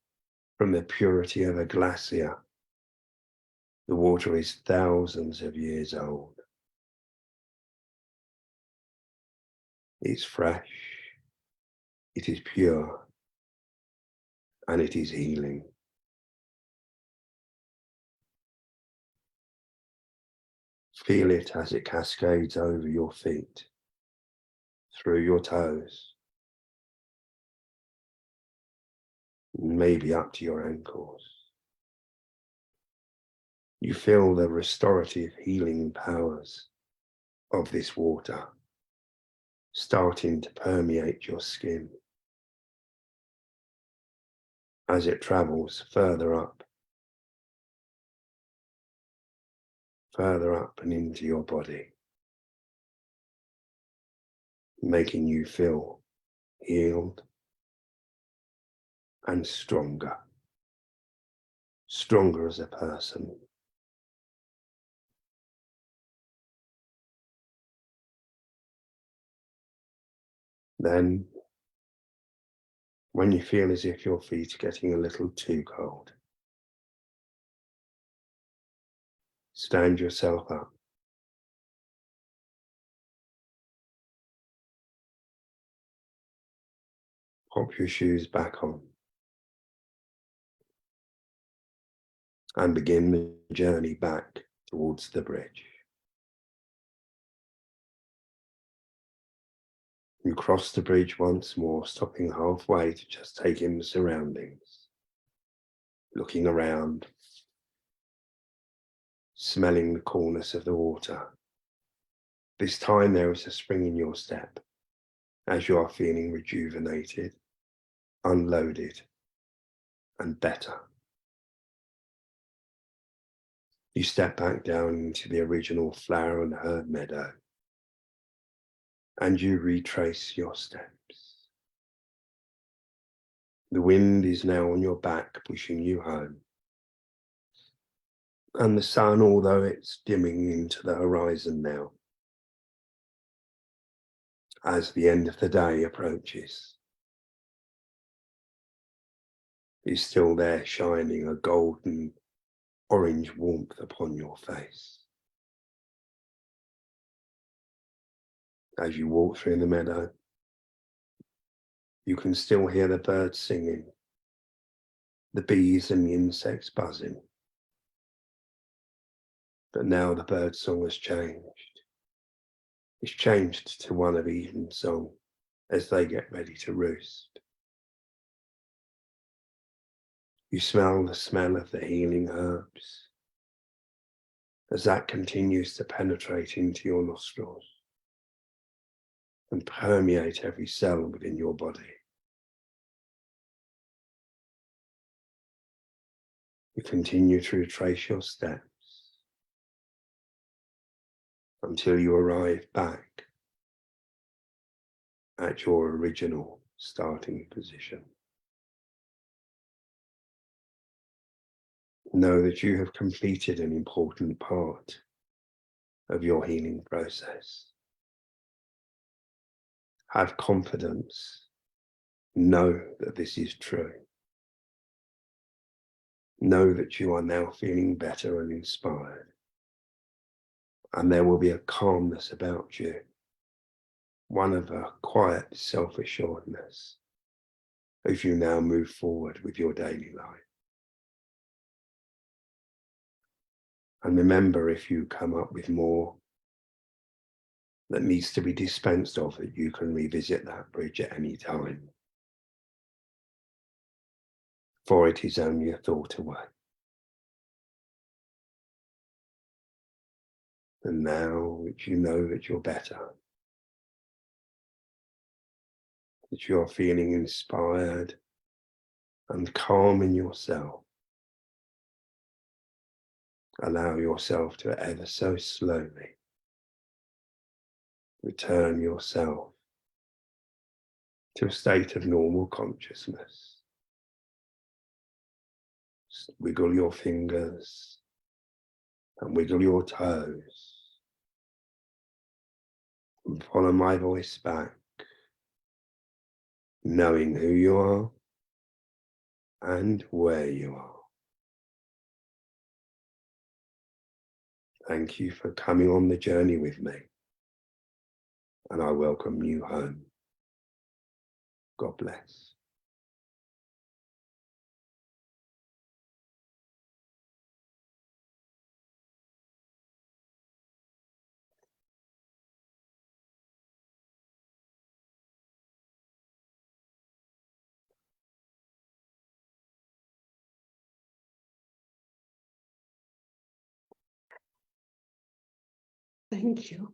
from the purity of a glacier. The water is thousands of years old. It's fresh, it is pure, and it is healing. Feel it as it cascades over your feet, through your toes, maybe up to your ankles. You feel the restorative healing powers of this water starting to permeate your skin as it travels further up and into your body, making you feel healed and stronger as a person. Then, when you feel as if your feet are getting a little too cold, stand yourself up. Pop your shoes back on and begin the journey back towards the bridge. You cross the bridge once more, stopping halfway to just take in the surroundings, looking around, smelling the coolness of the water. This time there is a spring in your step as you are feeling rejuvenated, unloaded, and better. You step back down into the original flower and herb meadow, and you retrace your steps. The wind is now on your back, pushing you home. And the sun, although it's dimming into the horizon now, as the end of the day approaches, is still there shining a golden orange warmth upon your face. As you walk through the meadow, you can still hear the birds singing, the bees and the insects buzzing. But now the bird song has changed. It's changed to one of evensong as they get ready to roost. You smell the smell of the healing herbs as that continues to penetrate into your nostrils and permeate every cell within your body. You continue to retrace your steps until you arrive back at your original starting position. Know that you have completed an important part of your healing process. Have confidence. Know that this is true. Know that you are now feeling better and inspired. And there will be a calmness about you, one of a quiet self-assuredness as you now move forward with your daily life. And remember, if you come up with more that needs to be dispensed of, that you can revisit that bridge at any time. For it is only a thought away. And now that you know that you're better, that you're feeling inspired and calm in yourself, allow yourself to ever so slowly return yourself to a state of normal consciousness. Wiggle your fingers and wiggle your toes and follow my voice back, knowing who you are and where you are. Thank you for coming on the journey with me. and I welcome you home. God bless. Thank you.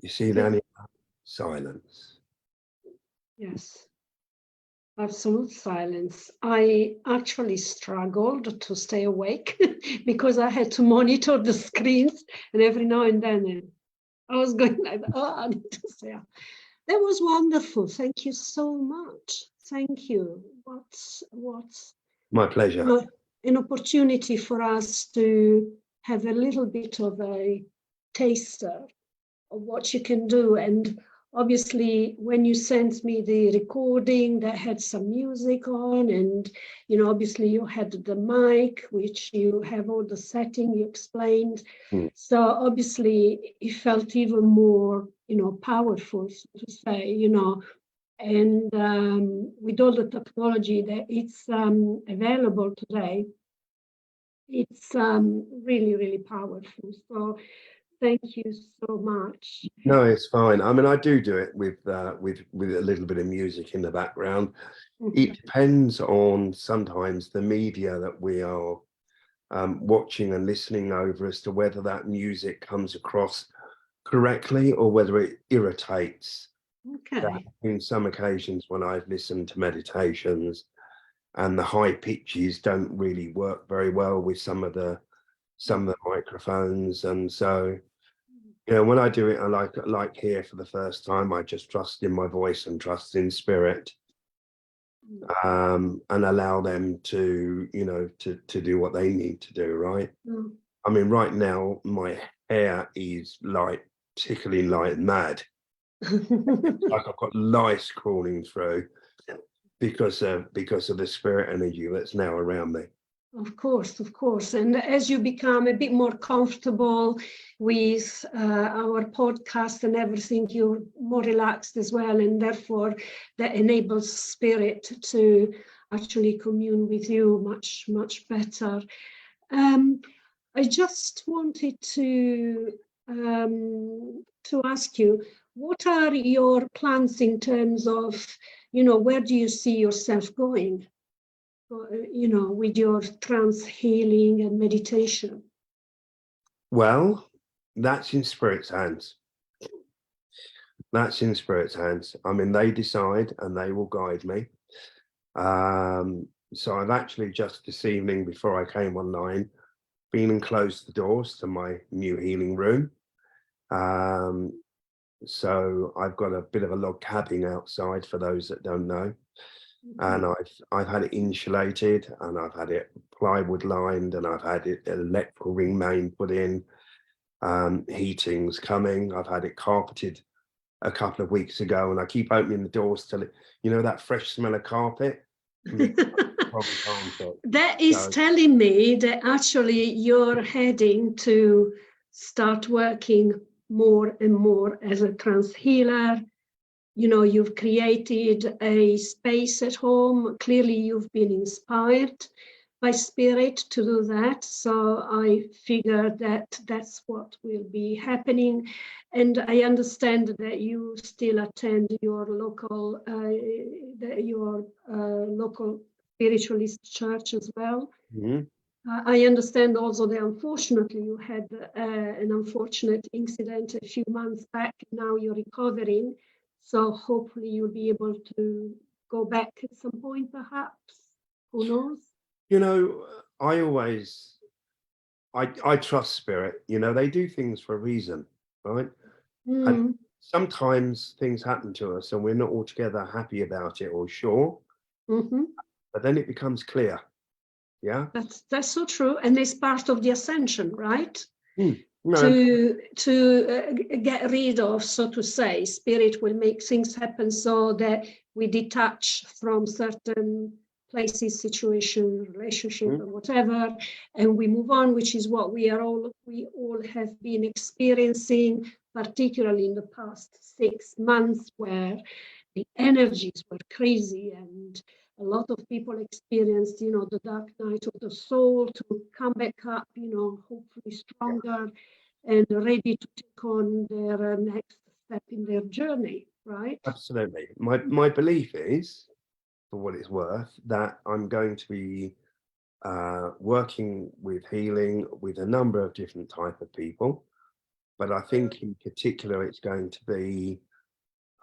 You see, Danny, silence. Yes. Absolute silence. I actually struggled to stay awake because I had to monitor the screens, and every now and then I was going like, oh, I need to stay up. That was wonderful. Thank you so much. Thank you. What's My pleasure. an opportunity for us to have a little bit of a taster of what you can do. And obviously, when you sent me the recording that had some music on, and obviously you had the mic, which you have all the setting you explained. So obviously it felt even more, powerful, so to say, and with all the technology that it's available today, it's really, really powerful. So thank you so much. No, it's fine. I mean, I do it with a little bit of music in the background. It depends on sometimes the media that we are watching and listening over as to whether that music comes across correctly or whether it irritates. Okay. In some occasions when I've listened to meditations and the high pitches don't really work very well with some of the microphones, and so when I do it, I like here for the first time, I just trust in my voice and trust in spirit, and allow them to to do what they need to do, right? I mean, right now my hair is like tickling like mad. Like I've got lice crawling through because of the spirit energy that's now around me. Of course. And as you become a bit more comfortable with our podcast and everything, you're more relaxed as well. And therefore, that enables spirit to actually commune with you much, much better. I just wanted to ask you, what are your plans in terms of, where do you see yourself going? With your trance healing and meditation? Well, that's in spirit's hands. That's in spirit's hands. I mean, they decide and they will guide me. So I've actually just this evening, before I came online, been and closed the doors to my new healing room. So I've got a bit of a log cabin outside for those that don't know. And I've had it insulated, and I've had it plywood lined, and I've had it electrical ring main put in, heating's coming. I've had it carpeted a couple of weeks ago, and I keep opening the doors till it, that fresh smell of carpet. That is telling me that actually you're heading to start working more and more as a trance healer. You've created a space at home. Clearly, you've been inspired by spirit to do that. So I figure that that's what will be happening. And I understand that you still attend your local spiritualist church as well. I understand also that unfortunately you had an unfortunate incident a few months back. Now you're recovering. So hopefully you'll be able to go back at some point, perhaps. Who knows? I trust spirit. They do things for a reason, right? And sometimes things happen to us and we're not altogether happy about it or sure. But then it becomes clear. Yeah. That's so true. And it's part of the ascension, right? No. To get rid of, so to say, spirit will make things happen so that we detach from certain places, situation, relationship, or whatever, and we move on, which is what we all have been experiencing. particularly in the past 6 months, where the energies were crazy and a lot of people experienced, the dark night of the soul, to come back up, hopefully stronger and ready to take on their next step in their journey, right? Absolutely. My belief is, for what it's worth, that I'm going to be working with healing with a number of different type of people, but I think in particular it's going to be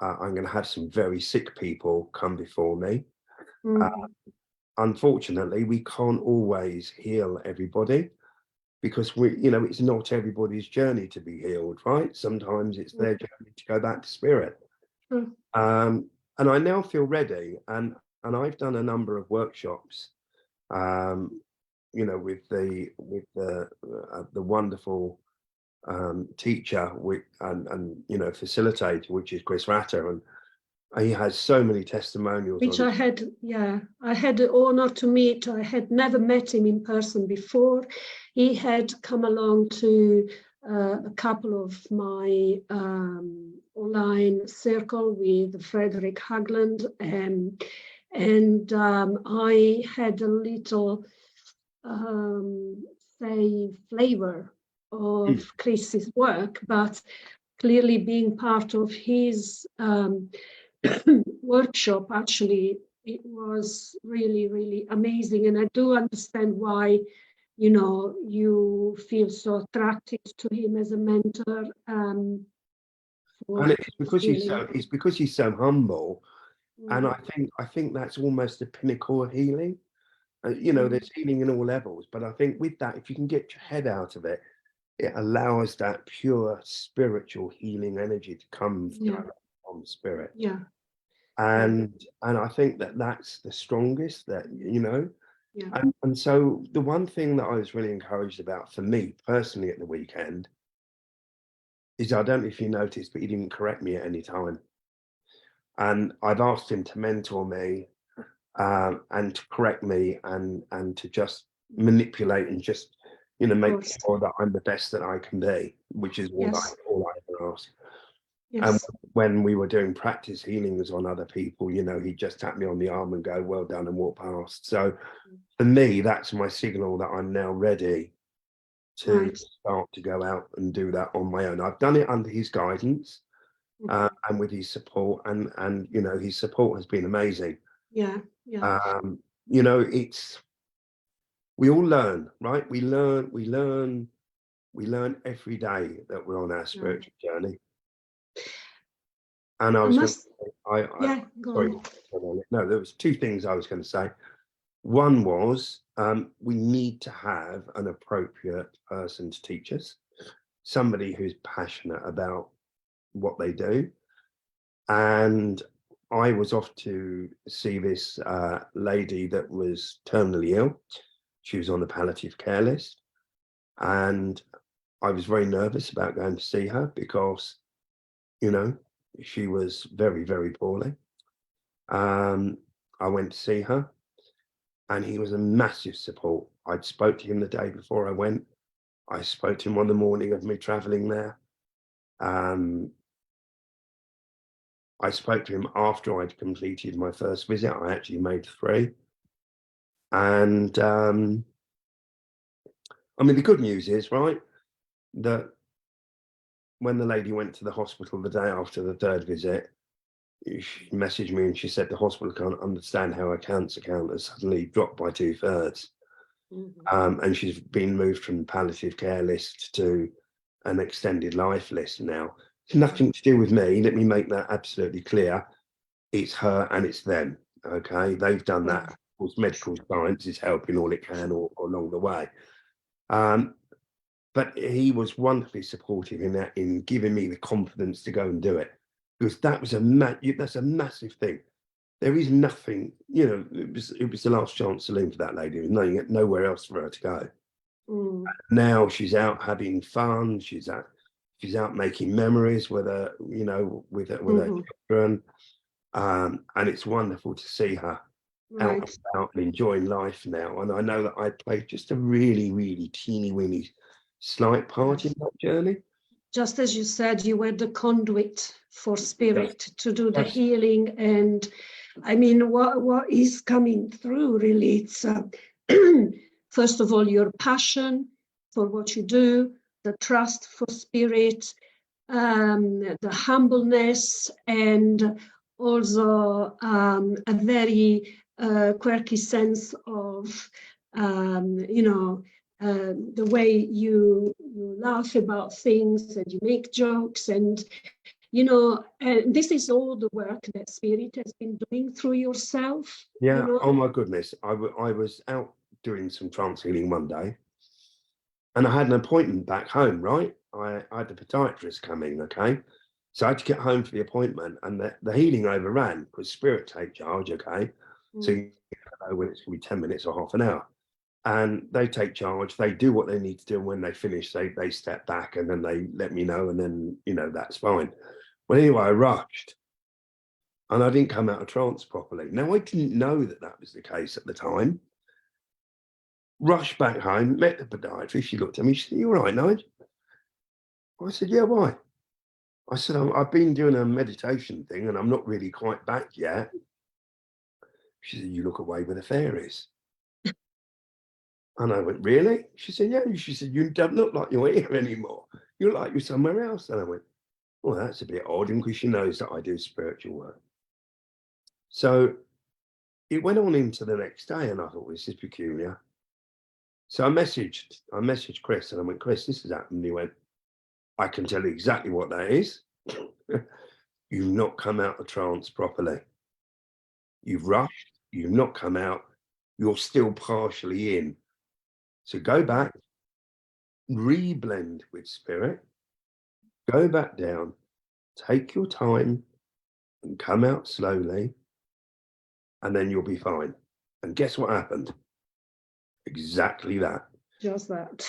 I'm going to have some very sick people come before me. Unfortunately, we can't always heal everybody, because it's not everybody's journey to be healed, right? Sometimes it's their journey to go back to spirit. And I now feel ready, and I've done a number of workshops, with the wonderful teacher and facilitator, which is Chris Ratter, and he has so many testimonials. Which I had the honor to meet. I had never met him in person before. He had come along to a couple of my online circle with Frederick Hagland, and I had a little flavor of Chris's work, but clearly being part of his workshop, actually, it was really, really amazing. And I do understand why, you feel so attracted to him as a mentor. And it's because he's so humble. And I think that's almost the pinnacle of healing. There's healing in all levels, but I think with that, if you can get your head out of it, it allows that pure spiritual healing energy to come from spirit. And I think that's the strongest, and so the one thing that I was really encouraged about, for me personally, at the weekend, is, I don't know if you noticed, but he didn't correct me at any time. And I've asked him to mentor me, and to correct me, and to just manipulate and just make sure that I'm the best that I can be, which is all I ever ask. And when we were doing practice healings on other people, he'd just tap me on the arm and go, "Well done," and walk past. So for me, that's my signal that I'm now ready to start to go out and do that on my own. I've done it under his guidance, and with his support, and his support has been amazing. It's, we all learn, right? We learn every day that we're on our spiritual journey. And I was no, there was two things I was going to say. One was, we need to have an appropriate person to teach us, somebody who's passionate about what they do. And I was off to see this lady that was terminally ill. She was on the palliative care list, and I was very nervous about going to see her because, she was very, very poorly. I went to see her, and he was a massive support. I'd spoke to him the day before I went. I spoke to him on the morning of me traveling there. I spoke to him after I'd completed my first visit. I actually made 3. And the good news is, right, that when the lady went to the hospital the day after the 3rd visit, she messaged me and she said the hospital can't understand how her cancer count has suddenly dropped by 2/3. And she's been moved from the palliative care list to an extended life list now. It's nothing to do with me. Let me make that absolutely clear. It's her and it's them. Okay, they've done that. Of course, medical science is helping all it can along the way. But he was wonderfully supportive in that, in giving me the confidence to go and do it, because that was that's a massive thing. There is nothing, it was the last chance saloon for that lady. There was nowhere else for her to go. Now she's out having fun. She's out making memories with her, with her children. And it's wonderful to see her out and about and enjoying life now. And I know that I played just a really, really teeny weeny slight part in that journey. just as you said, you were the conduit for spirit to do the Yes. healing. And I mean, what is coming through really, it's first of all, your passion for what you do, the trust for spirit, the humbleness, and also a very quirky sense of, the way you laugh about things and you make jokes, and this is all the work that spirit has been doing through yourself. Yeah. Oh my goodness. I was out doing some trance healing one day, and I had an appointment back home, right? I had the podiatrist coming, okay? So I had to get home for the appointment, and the healing overran because spirit take charge, okay? So you know when it's going to be 10 minutes or half an hour. And they take charge, they do what they need to do, and when they finish, they step back, and then they let me know, and then, that's fine. Well, anyway, I rushed, and I didn't come out of trance properly. Now, I didn't know that was the case at the time. Rushed back home, met the podiatrist. She looked at me. She said, "You all right, Nigel?" I said, "Yeah, why?" I said, "I've been doing a meditation thing, and I'm not really quite back yet." She said, "You look away with the fairies." And I went, "Really?" She said, "Yeah." She said, "You don't look like you're here anymore. You look like you're somewhere else." And I went, "Well, that's a bit odd," because she knows that I do spiritual work. So it went on into the next day, and I thought, this is peculiar. So I messaged Chris, and I went, "Chris, this has happened." And he went, "I can tell you exactly what that is. You've not come out of trance properly. You've rushed, you've not come out, you're still partially in. So go back, re-blend with spirit, go back down, take your time, and come out slowly, and then you'll be fine." And guess what happened? Exactly that. Just that.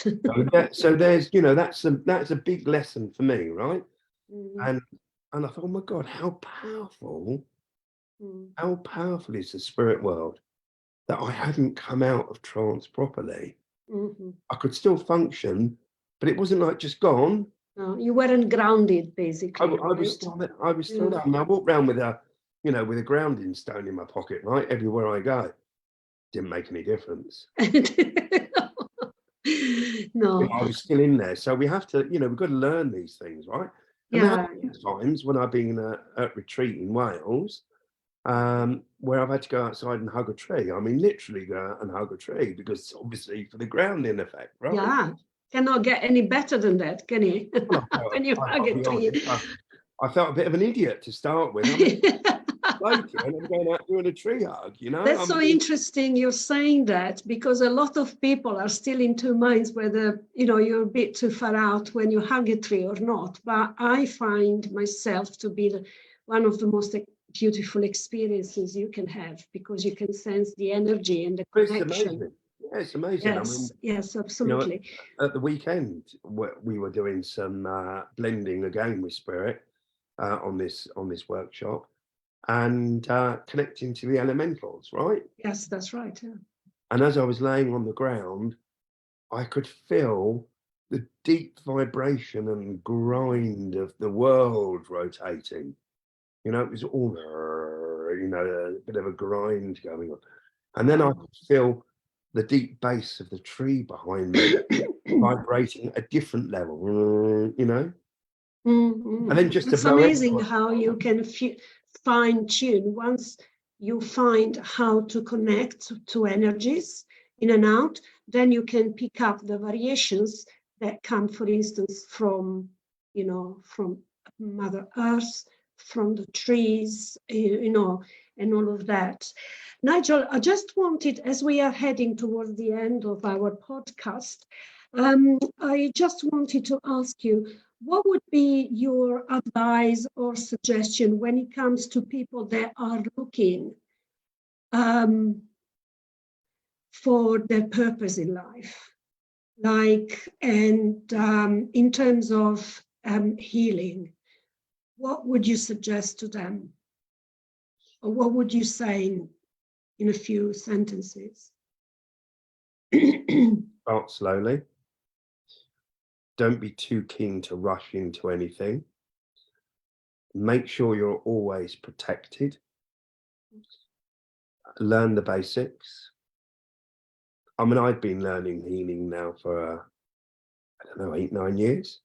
So there's, that's a big lesson for me, right? And I thought, oh my God, how powerful is the spirit world that I hadn't come out of trance properly. I could still function, but it wasn't like just gone. No, you weren't grounded, basically. I was still there. I was still there. I mean, I walked around with a grounding stone in my pocket, right? Everywhere I go. Didn't make any difference. No. I was still in there. So we have to, we've got to learn these things, right? And there have been times when I've been at retreat in Wales, where I've had to go outside and hug a tree. I mean, literally go out and hug a tree, because obviously for the grounding effect, right? Yeah. Cannot get any better than that, can you? When you hug a tree. I felt a bit of an idiot to start with. I mean, and I'm going out doing a tree hug, That's so interesting you're saying that, because a lot of people are still in two minds whether, you're a bit too far out when you hug a tree or not. But I find myself to be one of the most beautiful experiences you can have, because you can sense the energy and the connection. It's amazing. Yeah, it's amazing. Yes, yes, absolutely. At the weekend, we were doing some blending again with spirit on this workshop, and connecting to the elementals, right? Yes, that's right. Yeah. And as I was laying on the ground, I could feel the deep vibration and grind of the world rotating. It was all, a bit of a grind going on. And then I could feel the deep bass of the tree behind me vibrating at a different level, And then just it's amazing how you can fine tune once you find how to connect to energies in and out. Then you can pick up the variations that come, for instance, from Mother Earth, from the trees, and all of that. Nigel, I just wanted, as we are heading towards the end of our podcast, I just wanted to ask you, what would be your advice or suggestion when it comes to people that are looking for their purpose in life? In terms of healing, what would you suggest to them? Or what would you say in a few sentences? Start slowly. don't be too keen to rush into anything. Make sure you're always protected. Learn the basics. I mean, I've been learning healing now for, I don't know, 8-9 years.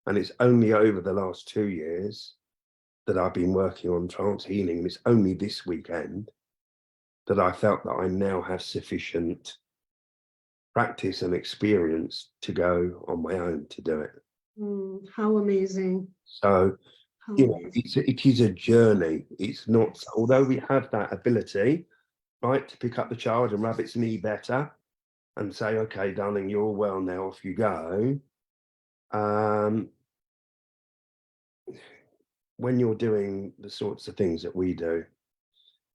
And it's only over the last 2 years that I've been working on trance healing. And it's only this weekend that I felt that I now have sufficient practice and experience to go on my own to do it. How amazing. So, How you know, amazing. it is a journey. It's not, although we have that ability, right, to pick up the child and rub its knee better and say, okay, darling, you're all well now, off you go. When you're doing the sorts of things that we do,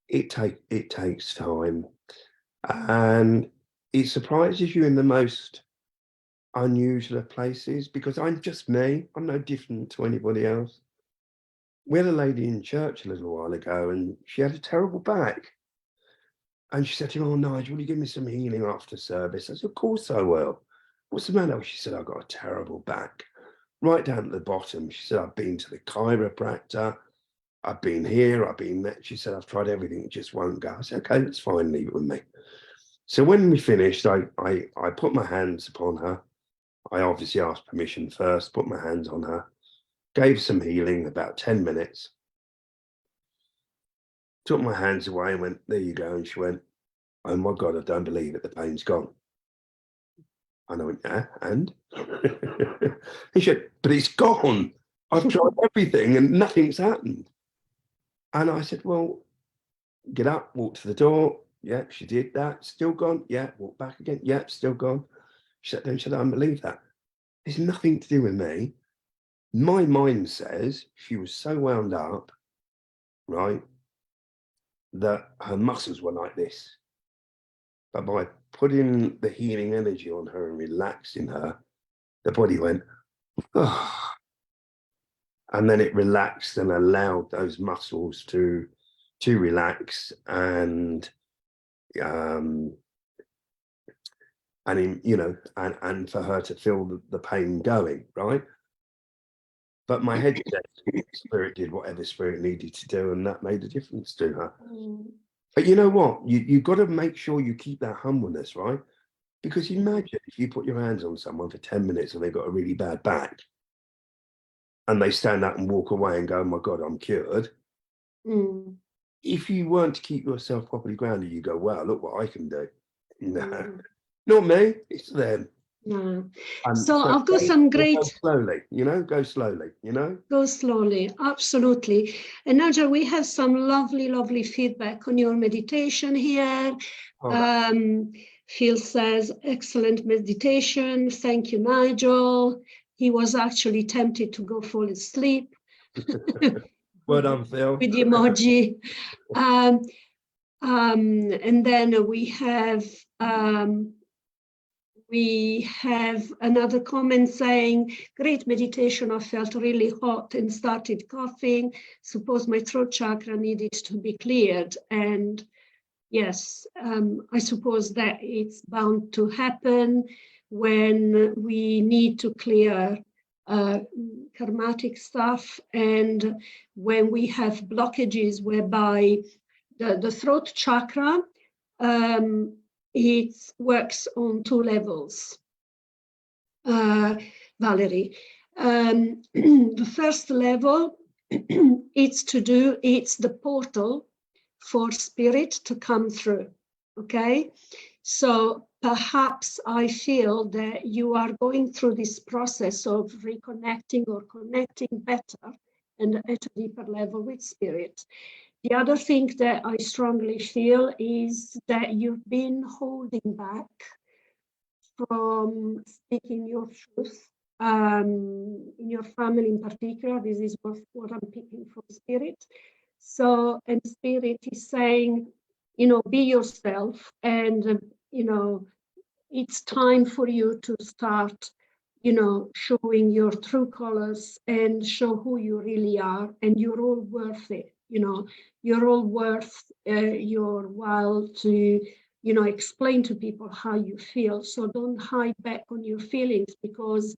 it takes time, and it surprises you in the most unusual of places, because I'm just me. I'm no different to anybody else. We had a lady in church a little while ago, and she had a terrible back. And she said to me, "Oh, Nigel, will you give me some healing after service?" I said, "Of course I will. What's the matter?" She said, "I've got a terrible back." Right down at the bottom, she said, "I've been to the chiropractor. I've been here, I've been there." She said, "I've tried everything, it just won't go." I said, "Okay, that's fine, leave it with me." So when we finished, I put my hands upon her. I obviously asked permission first, put my hands on her, gave some healing, about 10 minutes. Took my hands away and went, "There you go." And she went, "Oh my God, I don't believe it, the pain's gone." And I went, "Yeah, and?" And she said, "But it's gone. I've tried everything and nothing's happened." And I said, "Well, get up, walk to the door." Yeah, she did that. Still gone. Yeah, walk back again. Yeah, still gone. She sat down. She said, "I don't believe that. It's nothing to do with me. My mind says she was so wound up, right, that her muscles were like this. But by putting the healing energy on her and relaxing her, the body went, oh." And then it relaxed and allowed those muscles to relax, and you know, and for her to feel the pain going, right? But my head said, spirit did whatever spirit needed to do, and that made a difference to her. But you know what? You've got to make sure you keep that humbleness, right? Because imagine if you put your hands on someone for 10 minutes and they've got a really bad back, and they stand up and walk away and go, "Oh my God, I'm cured." If you weren't to keep yourself properly grounded, you go, "Wow, look what I can do." No, not me, it's them. No. And So I've got some great. Go slowly, you know, go slowly, you know. Go slowly, absolutely. And Nigel, we have some lovely feedback on your meditation here. Phil says, "Excellent meditation. Thank you, Nigel." He was actually tempted to go fall asleep. Well done, Phil. With the emoji. And then we have another comment saying, "Great meditation. I felt really hot and started coughing. Suppose my throat chakra needed to be cleared." And yes, I suppose that it's bound to happen when we need to clear karmatic stuff, and when we have blockages whereby the throat chakra, it works on 2 levels, Valerie. The first level, it's the portal for spirit to come through, okay? So perhaps I feel that you are going through this process of reconnecting or connecting better and at a deeper level with spirit. The other thing that I strongly feel is that you've been holding back from speaking your truth, in your family in particular. This is what I'm picking from spirit. So, and spirit is saying, you know, be yourself, and, you know, it's time for you to start, you know, showing your true colors and show who you really are, and you're all worth it. You know, you're all worth your while to explain to people how you feel. So don't hide back on your feelings, because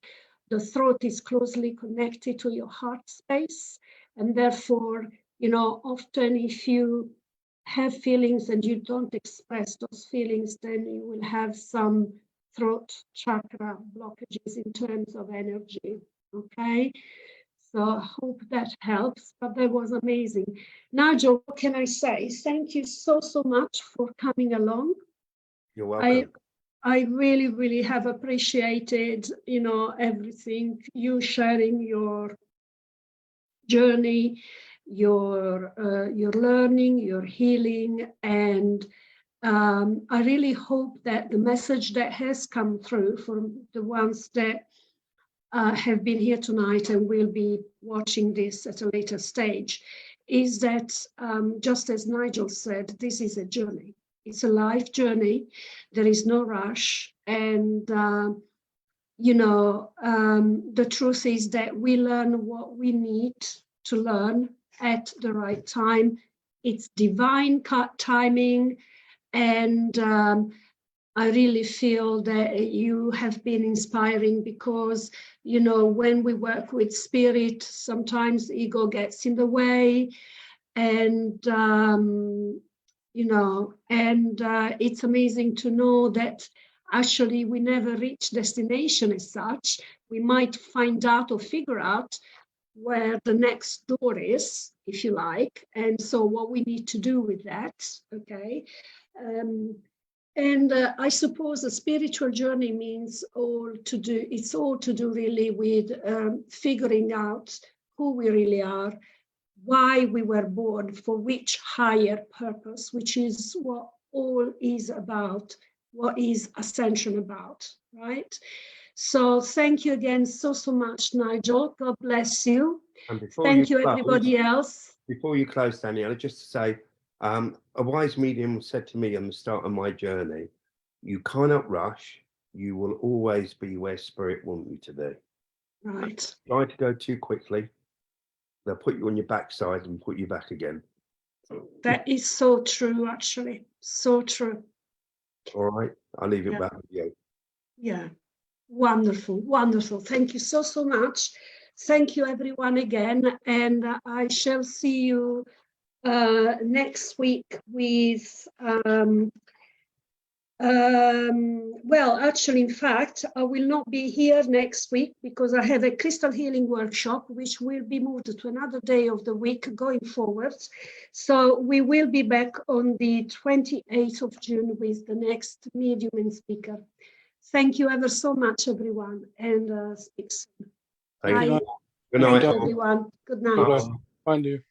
the throat is closely connected to your heart space. And therefore, often if you have feelings and you don't express those feelings, then you will have some throat chakra blockages in terms of energy. Okay. So I hope that helps, but that was amazing. Nigel, what can I say? Thank you so much for coming along. You're welcome. I really, really have appreciated, everything, you sharing your journey, your learning, your healing, and I really hope that the message that has come through from the ones that have been here tonight and will be watching this at a later stage is that, just as Nigel said, this is a journey. It's a life journey. There is no rush. And, the truth is that we learn what we need to learn at the right time. It's divine timing. And I really feel that you have been inspiring, because, when we work with spirit, sometimes ego gets in the way, and, it's amazing to know that actually we never reach destination as such. We might find out or figure out where the next door is, if you like, and so what we need to do with that, okay? And I suppose a spiritual journey means it's all to do really with figuring out who we really are, why we were born, for which higher purpose, which is what all is about, what is ascension about, right? So thank you again so much, Nigel. God bless you. And before Thank you, close, everybody else. Before you close, Daniela, just to say, a wise medium said to me on the start of my journey, you cannot rush, you will always be where spirit want you to be. Right. Try to go too quickly, they'll put you on your backside and put you back again. That is so true, actually. So true. All right, I'll leave it back with you. Yeah. Wonderful, wonderful. Thank you so much. Thank you, everyone, again. And I shall see you next week with, well, actually, in fact, I will not be here next week because I have a crystal healing workshop, which will be moved to another day of the week going forward. So we will be back on the 28th of June with the next medium and speaker. Thank you ever so much, everyone, and speak soon. Thank Bye. you. Good night. Thank you, everyone. Good night. Find you.